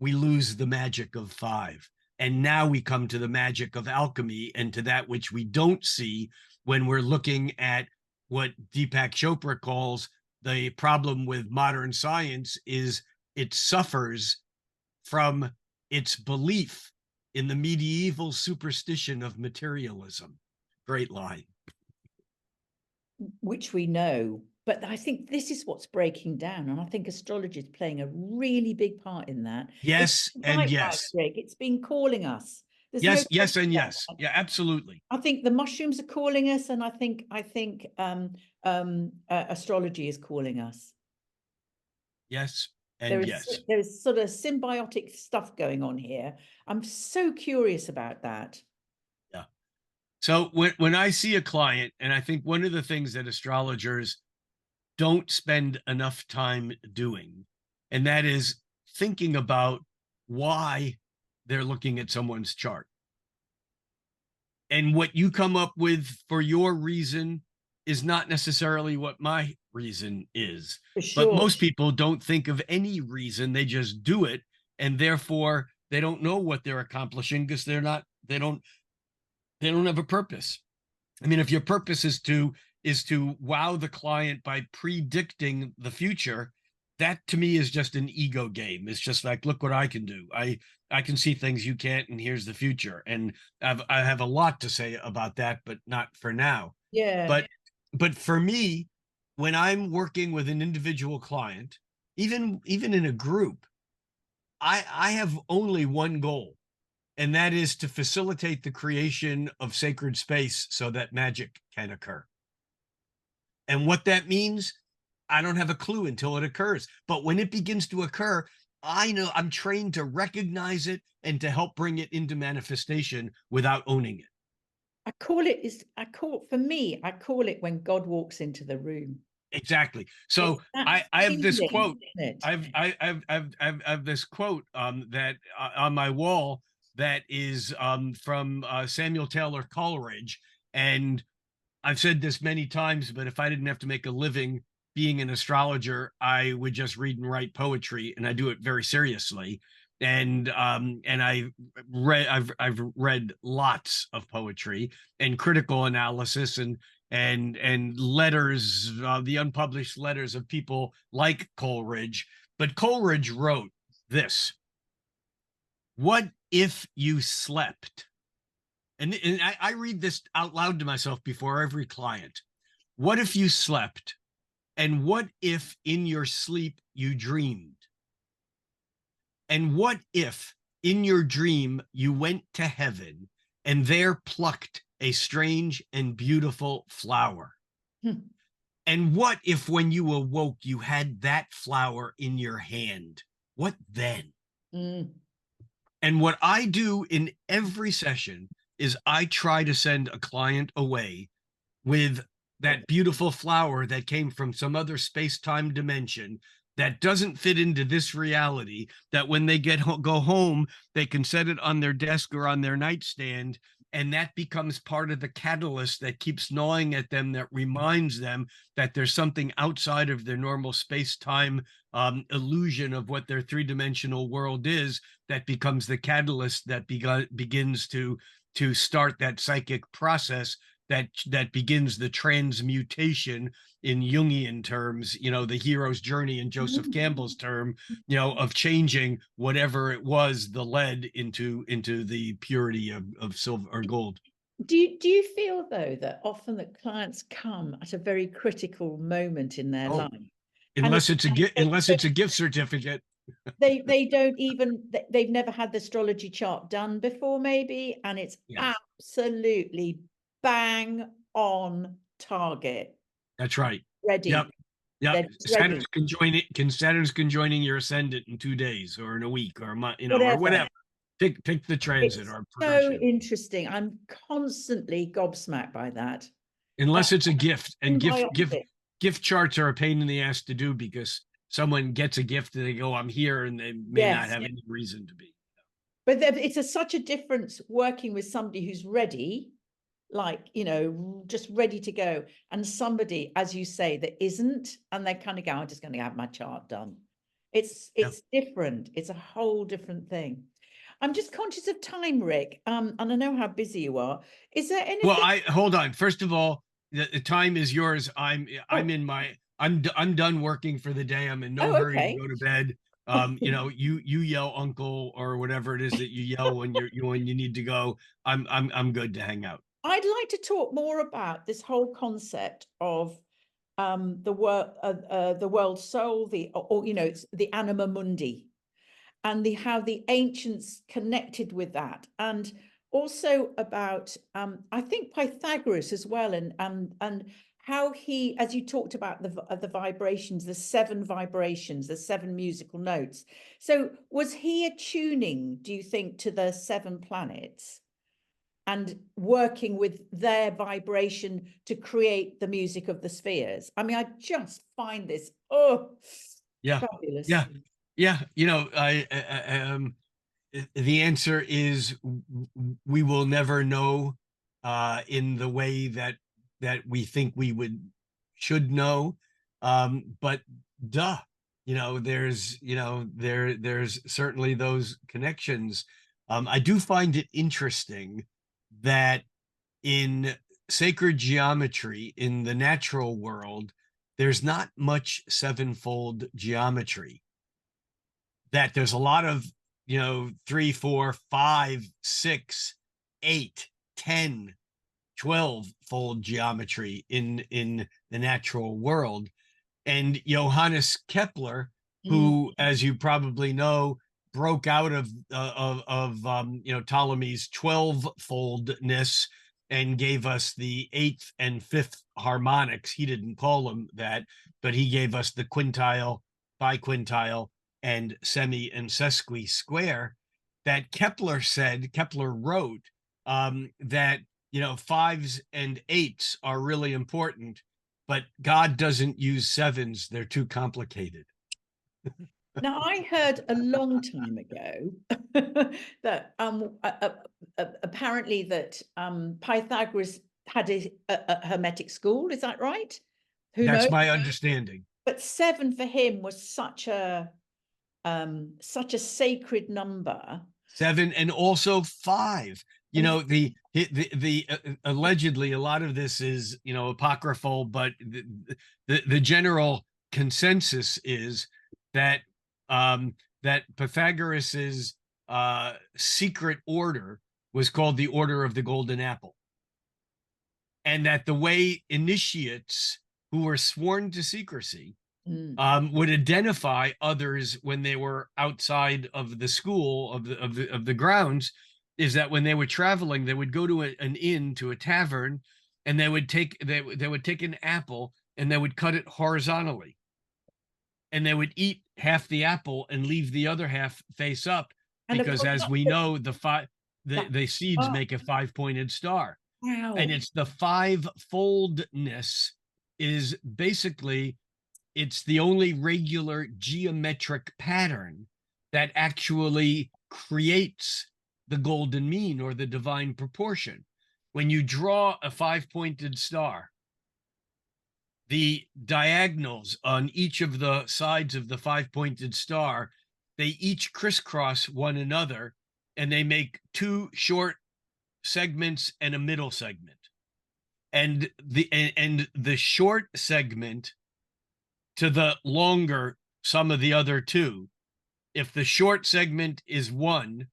[SPEAKER 2] we lose the magic of 5. And now we come to the magic of alchemy and to that which we don't see when we're looking at what Deepak Chopra calls the problem with modern science is it suffers from its belief in the medieval superstition of materialism. Great line.
[SPEAKER 1] Which we know. But I think this is what's breaking down. And I think astrology is playing a really big part in that.
[SPEAKER 2] Yes and
[SPEAKER 1] Right, right,
[SPEAKER 2] yes.
[SPEAKER 1] Rick. It's been calling us. There's no
[SPEAKER 2] Yes, yes,
[SPEAKER 1] question
[SPEAKER 2] and
[SPEAKER 1] about
[SPEAKER 2] yes.
[SPEAKER 1] that.
[SPEAKER 2] Yeah, absolutely.
[SPEAKER 1] I think the mushrooms are calling us, and I think astrology is calling us.
[SPEAKER 2] Yes
[SPEAKER 1] There
[SPEAKER 2] and
[SPEAKER 1] is
[SPEAKER 2] yes.
[SPEAKER 1] there's sort of symbiotic stuff going on here. I'm so curious about that.
[SPEAKER 2] Yeah. So when I see a client, and I think one of the things that astrologers don't spend enough time doing, and that is thinking about why they're looking at someone's chart. And what you come up with for your reason is not necessarily what my reason is.
[SPEAKER 1] For
[SPEAKER 2] But
[SPEAKER 1] sure.
[SPEAKER 2] most people don't think of any reason, they just do it. And therefore they don't know what they're accomplishing because they don't have a purpose. I mean, if your purpose is to wow the client by predicting the future, that to me is just an ego game. It's just like, look what I can do. I can see things you can't, and here's the future. And I have a lot to say about that, but not for now.
[SPEAKER 1] Yeah.
[SPEAKER 2] But for me, when I'm working with an individual client, even in a group, I have only one goal, and that is to facilitate the creation of sacred space so that magic can occur. And what that means, I don't have a clue until it occurs. But when it begins to occur, I know I'm trained to recognize it and to help bring it into manifestation without owning it.
[SPEAKER 1] For me, I call it when God walks into the room.
[SPEAKER 2] Exactly.
[SPEAKER 1] It's
[SPEAKER 2] So
[SPEAKER 1] that
[SPEAKER 2] I have this
[SPEAKER 1] feeling,
[SPEAKER 2] quote.
[SPEAKER 1] isn't it?
[SPEAKER 2] I've this quote that on my wall that is from Samuel Taylor Coleridge, and I've said this many times, but if I didn't have to make a living being an astrologer, I would just read and write poetry, and I do it very seriously. And I've read lots of poetry and critical analysis and letters, the unpublished letters of people like Coleridge. But Coleridge wrote this: "What if you slept?" And I read this out loud to myself before every client. What if you slept? And what if in your sleep you dreamed? And what if in your dream you went to heaven and there plucked a strange and beautiful flower?
[SPEAKER 1] Hmm.
[SPEAKER 2] And what if when you awoke you had that flower in your hand? What then?
[SPEAKER 1] Mm.
[SPEAKER 2] And what I do in every session is I try to send a client away with that beautiful flower that came from some other space-time dimension that doesn't fit into this reality, that when they go home, they can set it on their desk or on their nightstand, and that becomes part of the catalyst that keeps gnawing at them, that reminds them that there's something outside of their normal space-time illusion of what their three-dimensional world is, that becomes the catalyst that begins to start that psychic process that begins the transmutation in Jungian terms, the hero's journey in Joseph Campbell's term, of changing whatever it was, the lead into the purity of silver or gold.
[SPEAKER 1] Do you feel though that often that clients come at a very critical moment in their
[SPEAKER 2] Oh,
[SPEAKER 1] life, and
[SPEAKER 2] unless it's a gift,
[SPEAKER 1] they
[SPEAKER 2] unless it's a gift certificate.
[SPEAKER 1] they don't even they've never had the astrology chart done before maybe, and it's
[SPEAKER 2] Yeah,
[SPEAKER 1] absolutely bang on target,
[SPEAKER 2] that's right. Yep.
[SPEAKER 1] ready,
[SPEAKER 2] Yep.
[SPEAKER 1] they're just ready,
[SPEAKER 2] Saturn's conjoining your ascendant in 2 days or in a week or a month, or
[SPEAKER 1] whatever.
[SPEAKER 2] whatever. Pick the transit
[SPEAKER 1] It's
[SPEAKER 2] or
[SPEAKER 1] so
[SPEAKER 2] progression.
[SPEAKER 1] interesting. I'm constantly gobsmacked by that.
[SPEAKER 2] Unless
[SPEAKER 1] That's
[SPEAKER 2] it's a gift, and
[SPEAKER 1] symbiotic.
[SPEAKER 2] gift charts are a pain in the ass to do because someone gets a gift and they go, I'm here, and they may not
[SPEAKER 1] Yes,
[SPEAKER 2] have any reason to be.
[SPEAKER 1] but it's such a difference working with somebody who's ready, like, just ready to go, and somebody, as you say, that isn't, and they kind of go, I'm just going to have my chart done. It's
[SPEAKER 2] Yeah.
[SPEAKER 1] it's different. It's a whole different thing. I'm just conscious of time, Rick. And I know how busy you are. Is there
[SPEAKER 2] Well,
[SPEAKER 1] anything?
[SPEAKER 2] I hold on. First of all, the time is yours. I'm
[SPEAKER 1] Oh,
[SPEAKER 2] in my I'm done working for the day. I'm in no
[SPEAKER 1] oh,
[SPEAKER 2] hurry to
[SPEAKER 1] okay.
[SPEAKER 2] go to bed. You yell uncle or whatever it is that you yell when when you need to go. I'm good to hang out.
[SPEAKER 1] I'd like to talk more about this whole concept of the world soul, or it's the anima mundi, and the how the ancients connected with that, and also about I think Pythagoras as well, and how he, as you talked about the vibrations, the seven vibrations, the seven musical notes. So was he attuning, do you think, to the seven planets and working with their vibration to create the music of the spheres? I mean, I just find this
[SPEAKER 2] Yeah,
[SPEAKER 1] fabulous.
[SPEAKER 2] yeah, yeah. The answer is we will never know in the way that we think we should know. But duh, there's certainly those connections. I do find it interesting that in sacred geometry in the natural world, there's not much sevenfold geometry. That there's a lot of, 3, 4, 5, 6, 8, 10, 12 fold geometry in the natural world. And Johannes Kepler,
[SPEAKER 1] Mm.
[SPEAKER 2] who, as you probably know, broke out of Ptolemy's 12-foldness and gave us the eighth and fifth harmonics. He didn't call them that, but he gave us the quintile, biquintile, and semi and sesqui square. That Kepler wrote that fives and eights are really important, but God doesn't use sevens. They're too complicated.
[SPEAKER 1] Now, I heard a long time ago that apparently that Pythagoras had a Hermetic school. Is that right? Who
[SPEAKER 2] That's
[SPEAKER 1] knows?
[SPEAKER 2] my understanding.
[SPEAKER 1] But seven for him was such a sacred number.
[SPEAKER 2] Seven and also five.
[SPEAKER 1] And
[SPEAKER 2] Allegedly a lot of this is apocryphal, but the general consensus is that that Pythagoras's secret order was called the Order of the Golden Apple, and that the way initiates who were sworn to secrecy would identify others when they were outside of the school of the grounds, is that when they were traveling, they would go to an inn, to a tavern, and they would take an apple and they would cut it horizontally, and they would eat half the apple and leave the other half face up,
[SPEAKER 1] of
[SPEAKER 2] because,
[SPEAKER 1] course,
[SPEAKER 2] as we know, the seeds
[SPEAKER 1] oh,
[SPEAKER 2] make a five-pointed star. And
[SPEAKER 1] wow.
[SPEAKER 2] it's the five-foldness is basically, it's the only regular geometric pattern that actually creates the golden mean or the divine proportion. When you draw a five-pointed star, the diagonals on each of the sides of the five-pointed star, they each crisscross one another, and they make two short segments and a middle segment. And the short segment to the longer sum of the other two. If the short segment is 1,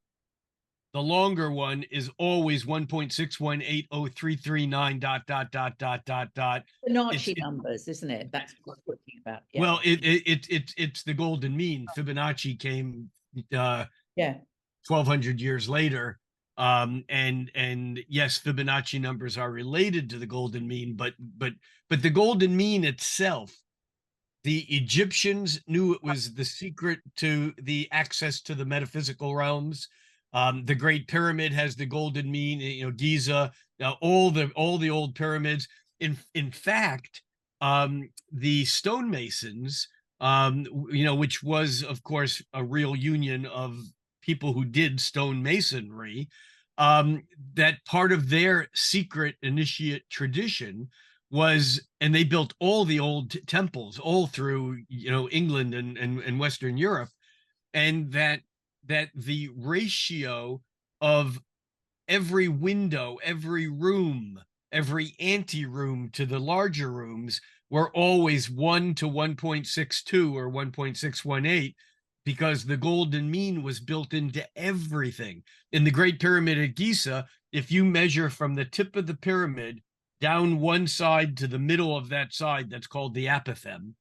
[SPEAKER 2] The longer one is always 1.6180339 dot dot dot dot dot dot.
[SPEAKER 1] Fibonacci numbers, isn't it? That's what we're talking about. Yeah.
[SPEAKER 2] Well, it's the golden mean. Fibonacci came
[SPEAKER 1] Yeah.
[SPEAKER 2] 1,200 years later. And yes, Fibonacci numbers are related to the golden mean, but the golden mean itself, the Egyptians knew it was the secret to the access to the metaphysical realms. The Great Pyramid has the golden mean. Giza, all the old pyramids. In fact, the stonemasons, which was of course a real union of people who did stonemasonry, that part of their secret initiate tradition was, and they built all the old temples all through England and Western Europe, and that the ratio of every window, every room, every anteroom to the larger rooms were always 1 to 1.62 or 1.618, because the golden mean was built into everything. In the Great Pyramid at Giza, if you measure from the tip of the pyramid down one side to the middle of that side, that's called the apothem,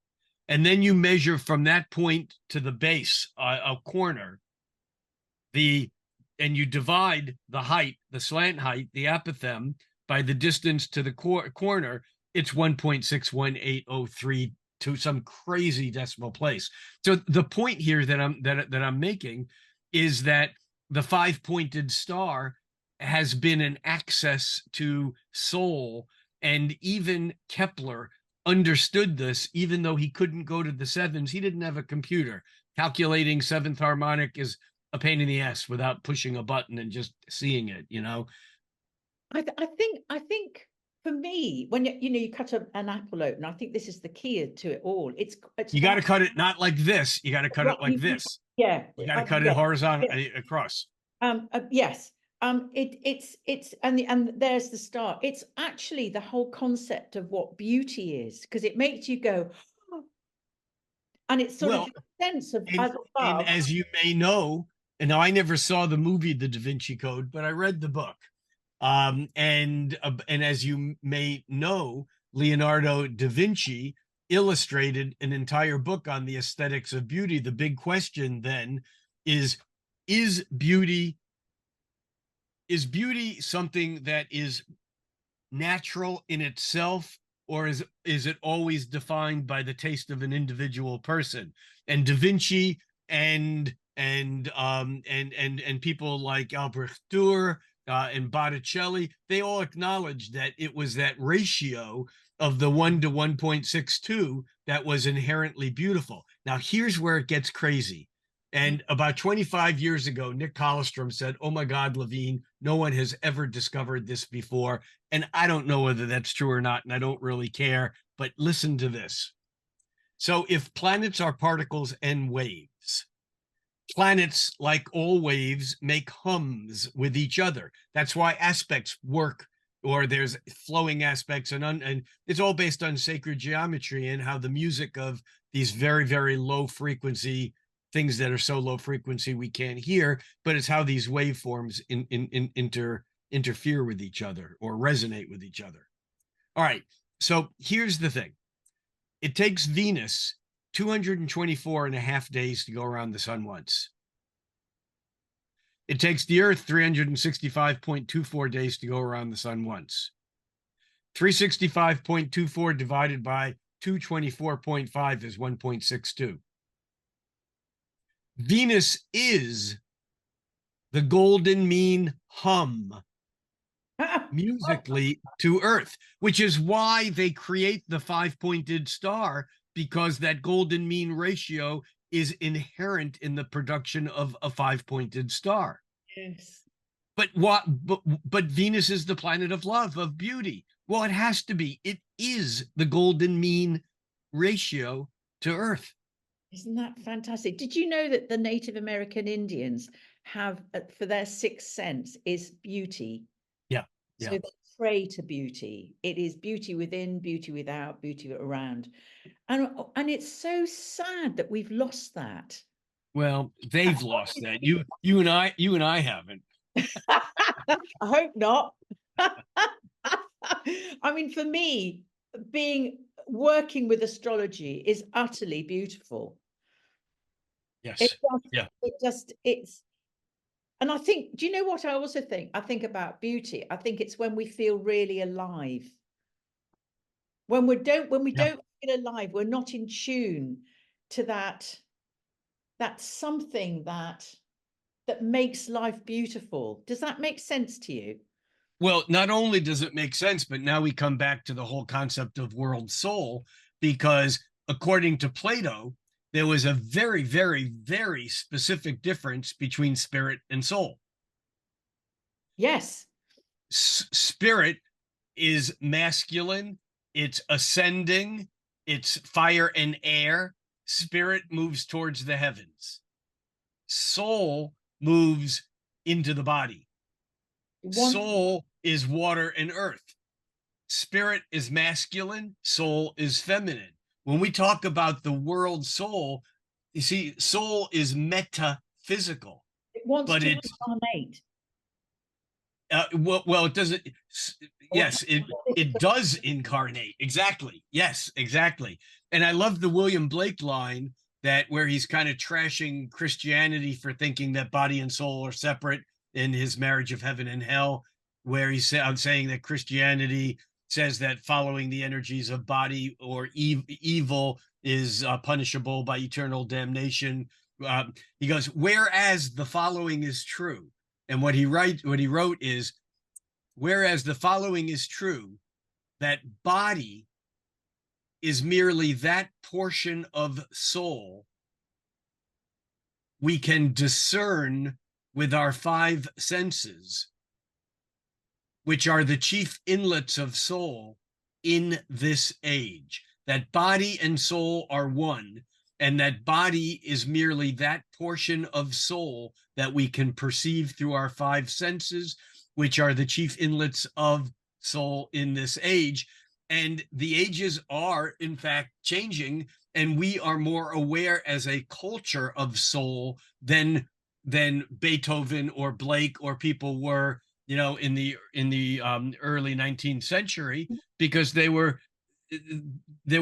[SPEAKER 2] and then you measure from that point to the base, a corner, and you divide the height, the slant height, the apothem, by the distance to the corner, it's 1.61803 to some crazy decimal place. So the point here that I'm making is that the 5-pointed star has been an access to soul, and even Kepler understood this, even though he couldn't go to the sevens. He didn't have a computer. Calculating seventh harmonic is a pain in the ass without pushing a button and just seeing it.
[SPEAKER 1] I think for me, when you cut an apple open, I think this is the key to it all. It's
[SPEAKER 2] you got to cut it not like this. You got to cut it like this.
[SPEAKER 1] Yeah,
[SPEAKER 2] you got to cut it horizontally across.
[SPEAKER 1] Yes. It's and there's the start. It's actually the whole concept of what beauty is, because it makes you go, oh, and it's sort of a sense of
[SPEAKER 2] and as you may know, and now I never saw the movie The Da Vinci Code, but I read the book. And as you may know, Leonardo da Vinci illustrated an entire book on the aesthetics of beauty. The big question then is beauty something that is natural in itself, or is it always defined by the taste of an individual person? And Da Vinci and people like Albrecht Dürer and Botticelli, they all acknowledged that it was that ratio of the 1 to 1.62 that was inherently beautiful. Now, here's where it gets crazy. And about 25 years ago, Nick Colostrum said, "Oh my God, Levine, no one has ever discovered this before." And I don't know whether that's true or not, and I don't really care, but listen to this. So if planets are particles and waves, planets, like all waves, make hums with each other. That's why aspects work, or there's flowing aspects, and it's all based on sacred geometry and how the music of these very, very low frequency things that are so low frequency we can't hear, but it's how these waveforms interfere with each other or resonate with each other. All right, so here's the thing. It takes Venus 224 and a half days to go around the sun once. It takes the Earth 365.24 days to go around the sun once. 365.24 divided by 224.5 is 1.62. Venus is the golden mean hum musically to Earth, which is why they create the 5-pointed star, because that golden mean ratio is inherent in the production of a 5-pointed star.
[SPEAKER 1] Yes.
[SPEAKER 2] But Venus is the planet of love, of beauty. Well, it has to be. It is the golden mean ratio to Earth.
[SPEAKER 1] Isn't that fantastic? Did you know that the Native American Indians have, for their sixth sense, is beauty?
[SPEAKER 2] Yeah.
[SPEAKER 1] So they pray to beauty. It is beauty within, beauty without, beauty around. And it's so sad that we've lost that.
[SPEAKER 2] Well, they've lost that. You and I haven't.
[SPEAKER 1] I hope not. I mean, for me, working with astrology is utterly beautiful. It
[SPEAKER 2] Yes.
[SPEAKER 1] just,
[SPEAKER 2] Yeah.
[SPEAKER 1] it's, and I think, do you know what I also think? I think about beauty. I think it's when we feel really alive. When we
[SPEAKER 2] Yeah.
[SPEAKER 1] don't feel alive, we're not in tune to that something that makes life beautiful. Does that make sense to you?
[SPEAKER 2] Well, not only does it make sense, but now we come back to the whole concept of world soul, because according to Plato, there was a very, very, very specific difference between spirit and soul.
[SPEAKER 1] Yes.
[SPEAKER 2] Spirit is masculine, it's ascending, it's fire and air. Spirit moves towards the heavens. Soul moves into the body.
[SPEAKER 1] One,
[SPEAKER 2] Soul is water and earth. Spirit is masculine, soul is feminine. When we talk about the world soul, you see, soul is metaphysical,
[SPEAKER 1] it wants
[SPEAKER 2] but
[SPEAKER 1] to
[SPEAKER 2] it's
[SPEAKER 1] incarnate.
[SPEAKER 2] well, it doesn't.
[SPEAKER 1] Or
[SPEAKER 2] Yes, it does incarnate. Exactly. Yes, exactly. And I love the William Blake line that where he's kind of trashing Christianity for thinking that body and soul are separate in his Marriage of Heaven and Hell, where he's saying that Christianity says that following the energies of body or evil is punishable by eternal damnation. He goes, whereas the following is true. And what he wrote is, whereas the following is true, that body is merely that portion of soul we can discern with our five senses, which are the chief inlets of soul in this age. That body and soul are one, and that body is merely that portion of soul that we can perceive through our five senses, which are the chief inlets of soul in this age. And the ages are, in fact, changing, and we are more aware as a culture of soul than Beethoven or Blake or people were, in the early 19th century, because they were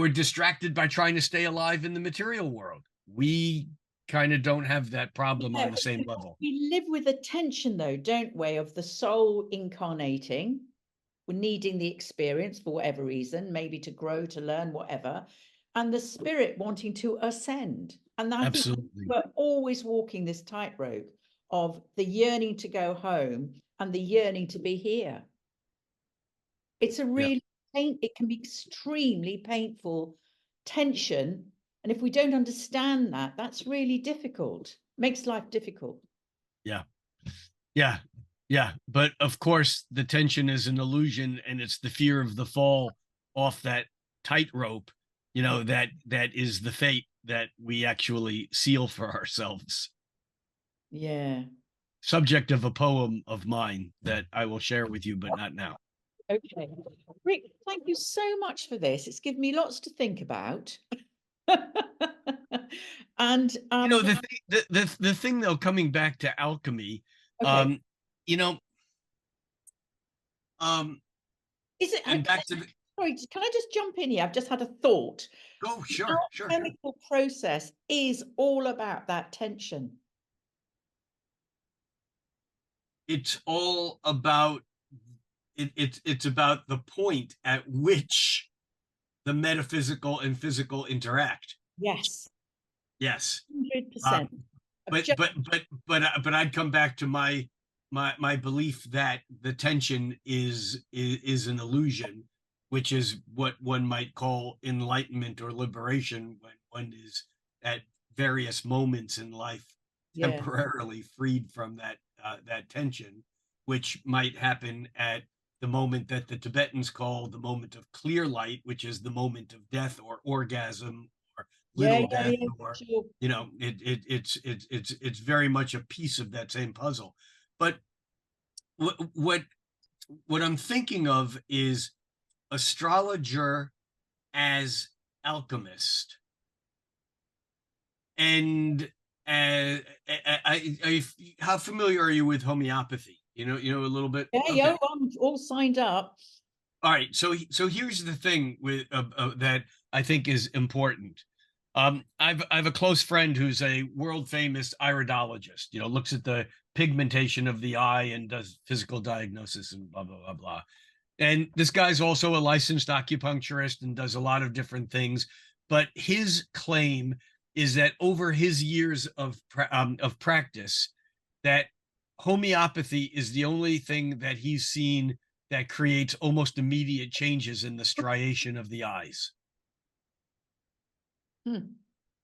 [SPEAKER 2] distracted by trying to stay alive in the material world. We kind of don't have that problem
[SPEAKER 1] yeah,
[SPEAKER 2] on the same level.
[SPEAKER 1] we live with a tension, though, don't we, of the soul incarnating. We're needing the experience for whatever reason, maybe to grow, to learn, whatever, and the spirit wanting to ascend. And I think
[SPEAKER 2] Absolutely.
[SPEAKER 1] we're always walking this tightrope of the yearning to go home and the yearning to be here. It's a
[SPEAKER 2] Yeah.
[SPEAKER 1] really it can be extremely painful tension. And if we don't understand that, that's really difficult, makes life difficult.
[SPEAKER 2] Yeah. Yeah. Yeah. But of course, the tension is an illusion, and it's the fear of the fall off that tightrope, that is the fate that we actually seal for ourselves.
[SPEAKER 1] Yeah.
[SPEAKER 2] Subject of a poem of mine that I will share with you, but not now.
[SPEAKER 1] Okay. Rick, thank you so much for this. It's given me lots to think about. And
[SPEAKER 2] The thing though, coming back to alchemy,
[SPEAKER 1] okay.
[SPEAKER 2] um, you know,
[SPEAKER 1] Is it
[SPEAKER 2] and back to
[SPEAKER 1] sorry, can I just jump in here? I've just had a thought.
[SPEAKER 2] oh,
[SPEAKER 1] Our
[SPEAKER 2] sure, sure, sure.
[SPEAKER 1] chemical process is all about that tension.
[SPEAKER 2] It's all about it's about the point at which the metaphysical and physical interact.
[SPEAKER 1] Yes,
[SPEAKER 2] Yes.
[SPEAKER 1] 100%.
[SPEAKER 2] Um,
[SPEAKER 1] I've
[SPEAKER 2] but
[SPEAKER 1] just
[SPEAKER 2] I'd come back to my belief that the tension is an illusion, which is what one might call enlightenment or liberation, when one is at various moments in life
[SPEAKER 1] yeah,
[SPEAKER 2] temporarily freed from that tension, which might happen at the moment that the Tibetans call the moment of clear light, which is the moment of death or orgasm or
[SPEAKER 1] yeah,
[SPEAKER 2] little
[SPEAKER 1] yeah,
[SPEAKER 2] death,
[SPEAKER 1] yeah,
[SPEAKER 2] or
[SPEAKER 1] sure.
[SPEAKER 2] it's very much a piece of that same puzzle. But what what I'm thinking of is astrologer as alchemist. And how familiar are you with homeopathy? You know a little bit.
[SPEAKER 1] Yeah,
[SPEAKER 2] Okay.
[SPEAKER 1] yo, I'm all signed up.
[SPEAKER 2] All right. So here's the thing with that I think is important. I've a close friend who's a world famous iridologist. You know, looks at the pigmentation of the eye and does physical diagnosis and blah blah blah blah. And this guy's also a licensed acupuncturist and does a lot of different things. But his claim is that over his years of practice, that homeopathy is the only thing that he's seen that creates almost immediate changes in the striation of the eyes.
[SPEAKER 1] Hmm.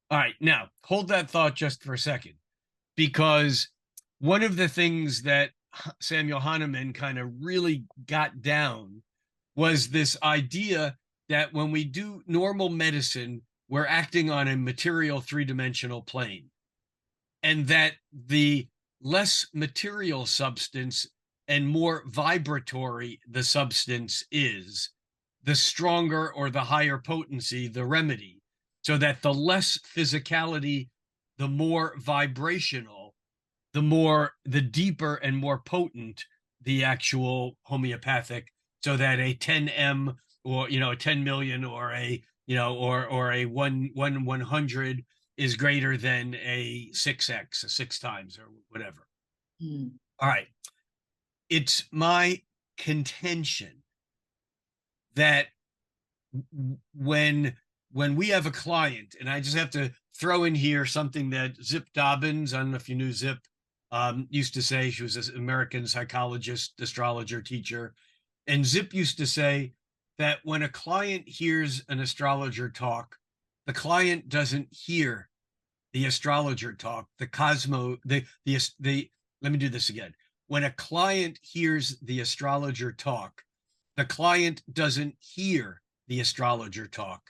[SPEAKER 2] All right, now hold that thought just for a second, because one of the things that Samuel Hahnemann kind of really got down was this idea that when we do normal medicine, we're acting on a material three-dimensional plane, and that the less material substance and more vibratory the substance is, the stronger or the higher potency the remedy. So that the less physicality, the more vibrational, the deeper and more potent the actual homeopathic, so that a 10M or a 10 million or a or a 1/100 is greater than a 6x, a 6 times or whatever.
[SPEAKER 1] Hmm.
[SPEAKER 2] All right. It's my contention that when we have a client, and I just have to throw in here something that Zip Dobbins, I don't know if you knew Zip, used to say. She was an American psychologist, astrologer, teacher. And Zip used to say that when a client hears an astrologer talk, the client doesn't hear the astrologer talk, let me do this again. When a client hears the astrologer talk, the client doesn't hear the astrologer talk.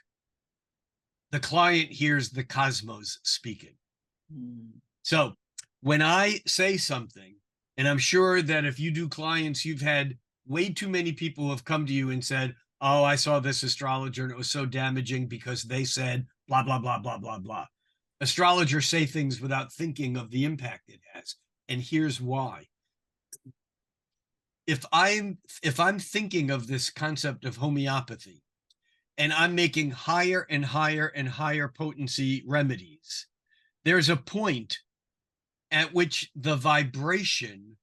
[SPEAKER 2] The client hears the cosmos speaking.
[SPEAKER 1] Hmm.
[SPEAKER 2] So when I say something, and I'm sure that if you do clients, you've had way too many people who have come to you and said, oh, I saw this astrologer and it was so damaging because they said blah, blah, blah, blah, blah, blah. Astrologers say things without thinking of the impact it has. And here's why. If I'm thinking of this concept of homeopathy, and I'm making higher and higher and higher potency remedies, there's a point at which the vibration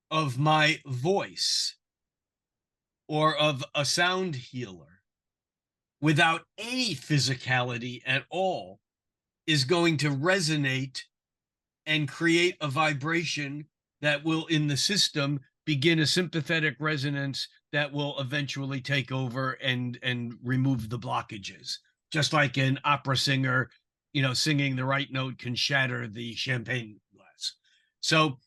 [SPEAKER 2] of my voice or of a sound healer, without any physicality at all, is going to resonate and create a vibration that will, in the system, begin a sympathetic resonance that will eventually take over and remove the blockages. Just like an opera singer, singing the right note can shatter the champagne glass. So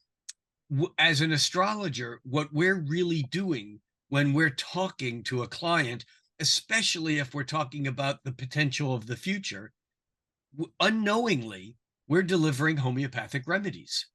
[SPEAKER 2] as an astrologer, what we're really doing when we're talking to a client, especially if we're talking about the potential of the future, unknowingly, we're delivering homeopathic remedies.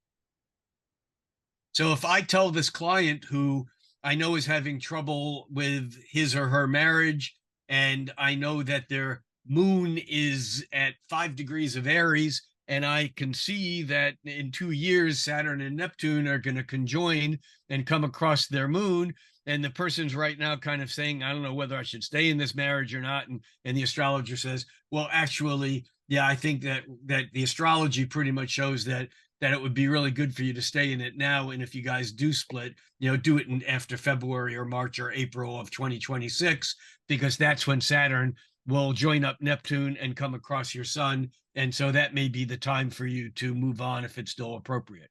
[SPEAKER 2] So if I tell this client who I know is having trouble with his or her marriage, and I know that their moon is at 5 degrees of Aries, and I can see that in 2 years, Saturn and Neptune are going to conjoin and come across their moon, and the person's right now kind of saying, I don't know whether I should stay in this marriage or not. And the astrologer says, well, actually, yeah, I think that the astrology pretty much shows that it would be really good for you to stay in it now. And if you guys do split, do it after February or March or April of 2026, because that's when Saturn will join up Neptune and come across your sun. And so that may be the time for you to move on if it's still appropriate.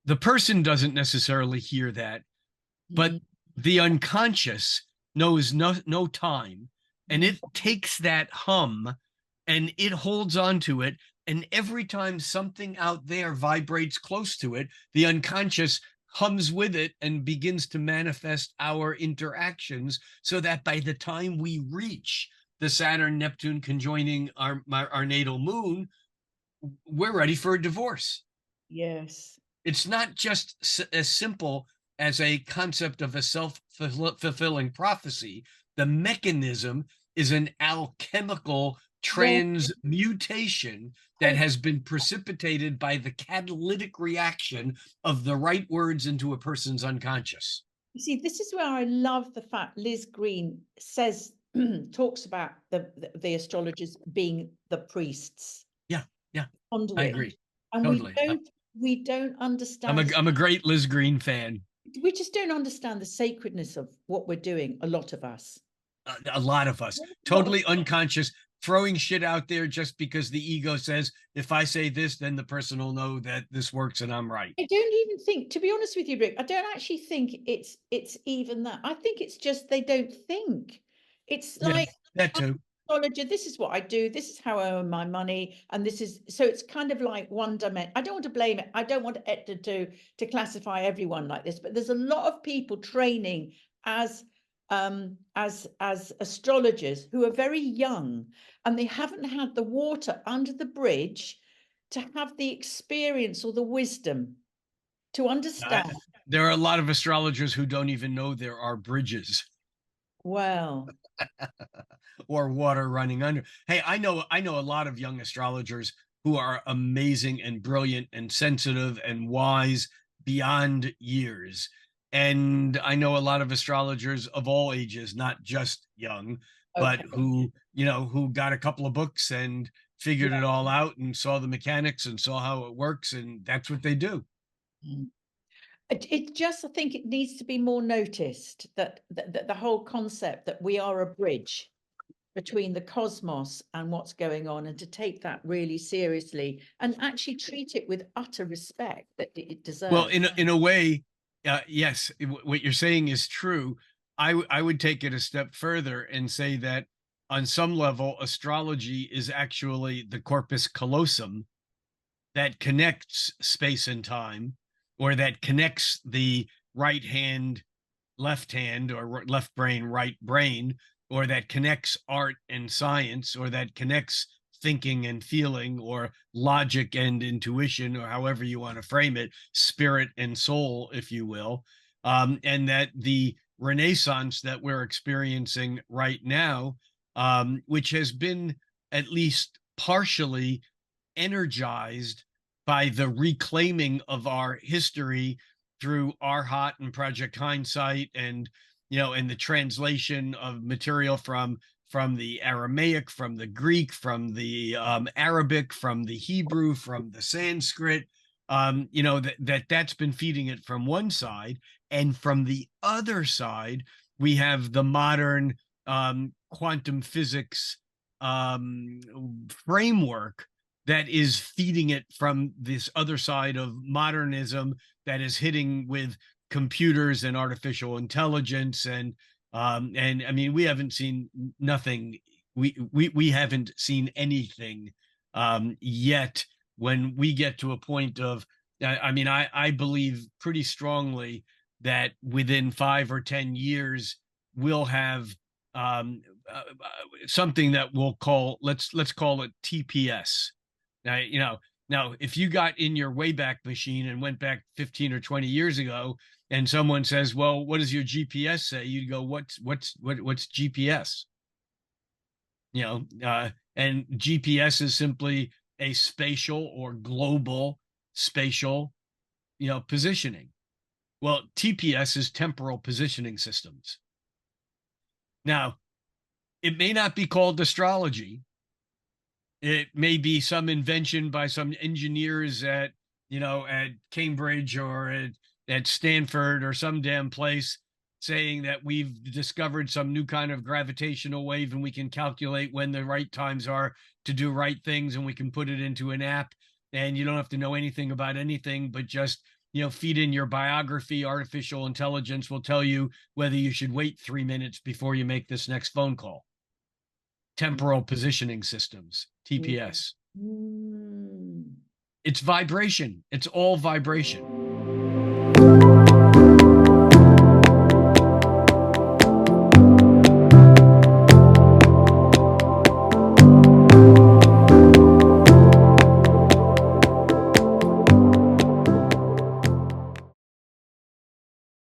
[SPEAKER 2] The person doesn't necessarily hear that, but the unconscious knows no time, and it takes that hum and it holds on to it. And every time something out there vibrates close to it, the unconscious hums with it and begins to manifest our interactions, so that by the time we reach the Saturn Neptune conjoining our natal moon, we're ready for a divorce.
[SPEAKER 1] Yes.
[SPEAKER 2] It's not just as simple as a concept of a self-fulfilling prophecy. The mechanism is an alchemical
[SPEAKER 1] Yeah,
[SPEAKER 2] transmutation that
[SPEAKER 1] totally.
[SPEAKER 2] has been precipitated by the catalytic reaction of the right words into a person's unconscious.
[SPEAKER 1] You see, this is where I love the fact Liz Green says, talks about the astrologers being the priests,
[SPEAKER 2] Yeah, yeah, I
[SPEAKER 1] conduit,
[SPEAKER 2] agree.
[SPEAKER 1] and
[SPEAKER 2] Totally.
[SPEAKER 1] we don't
[SPEAKER 2] I'm
[SPEAKER 1] understand.
[SPEAKER 2] I'm a great Liz Green fan.
[SPEAKER 1] We just don't understand the sacredness of what we're doing. A lot of us.
[SPEAKER 2] A lot of us,
[SPEAKER 1] A lot of
[SPEAKER 2] totally unconscious, throwing shit out there just because the ego says, if I say this, then the person will know that this works and I'm right.
[SPEAKER 1] I don't even think, to be honest with you, Rick, I don't actually think it's even that. I think it's just they don't think. It's
[SPEAKER 2] Yeah,
[SPEAKER 1] like,
[SPEAKER 2] that
[SPEAKER 1] I'm
[SPEAKER 2] too.
[SPEAKER 1] an astrologer, this is what I do, this is how I earn my money, and this is so it's kind of like one dimension. I don't want to blame it. I don't want to classify everyone like this, but there's a lot of people training as as astrologers who are very young and they haven't had the water under the bridge to have the experience or the wisdom to
[SPEAKER 2] I,
[SPEAKER 1] understand.
[SPEAKER 2] there are a lot of astrologers who don't even know there are bridges
[SPEAKER 1] Well,
[SPEAKER 2] or water running under. Hey, I know a lot of young astrologers who are amazing and brilliant and sensitive and wise beyond years. And I know a lot of astrologers of all ages, not just young, but
[SPEAKER 1] okay.
[SPEAKER 2] who got a couple of books and figured it all out and saw the mechanics and saw how it works, and that's what they do.
[SPEAKER 1] Yeah. It just, I think it needs to be more noticed that the whole concept that we are a bridge between the cosmos and what's going on, and to take that really seriously and actually treat it with utter respect that it
[SPEAKER 2] Well,
[SPEAKER 1] deserves.
[SPEAKER 2] in a way, yes, what you're saying is true. I would take it a step further and say that on some level, astrology is actually the corpus callosum that connects space and time, or that connects the right hand, left hand, or left brain, right brain, or that connects art and science, or that connects thinking and feeling, or logic and intuition, or however you want to frame it, spirit and soul, if you will. And that the renaissance that we're experiencing right now, which has been at least partially energized by the reclaiming of our history through Arhat and Project Hindsight, and and the translation of material from the Aramaic, from the Greek, from the Arabic, from the Hebrew, from the Sanskrit. That's been feeding it from one side, and from the other side, we have the modern quantum physics framework that is feeding it from this other side of modernism, that is hitting with computers and artificial intelligence. And I mean, we haven't seen nothing. We haven't seen anything yet. When we get to a point of, I mean, I believe pretty strongly that within 5 or 10 years we'll have um, something that we'll call, let's call it TPS. Now, if you got in your Wayback Machine and went back 15 or 20 years ago, and someone says, "Well, what does your GPS say?" You'd go, "What's GPS?" And GPS is simply a spatial or global spatial, positioning. Well, TPS is temporal positioning systems. Now, it may not be called astrology. It may be some invention by some engineers at Cambridge, or at Stanford, or some damn place, saying that we've discovered some new kind of gravitational wave and we can calculate when the right times are to do right things, and we can put it into an app, and you don't have to know anything about anything, but just feed in your biography. Artificial intelligence will tell you whether you should wait 3 minutes before you make this next phone call. Temporal positioning systems, TPS.
[SPEAKER 1] Mm.
[SPEAKER 2] It's vibration. It's all vibration.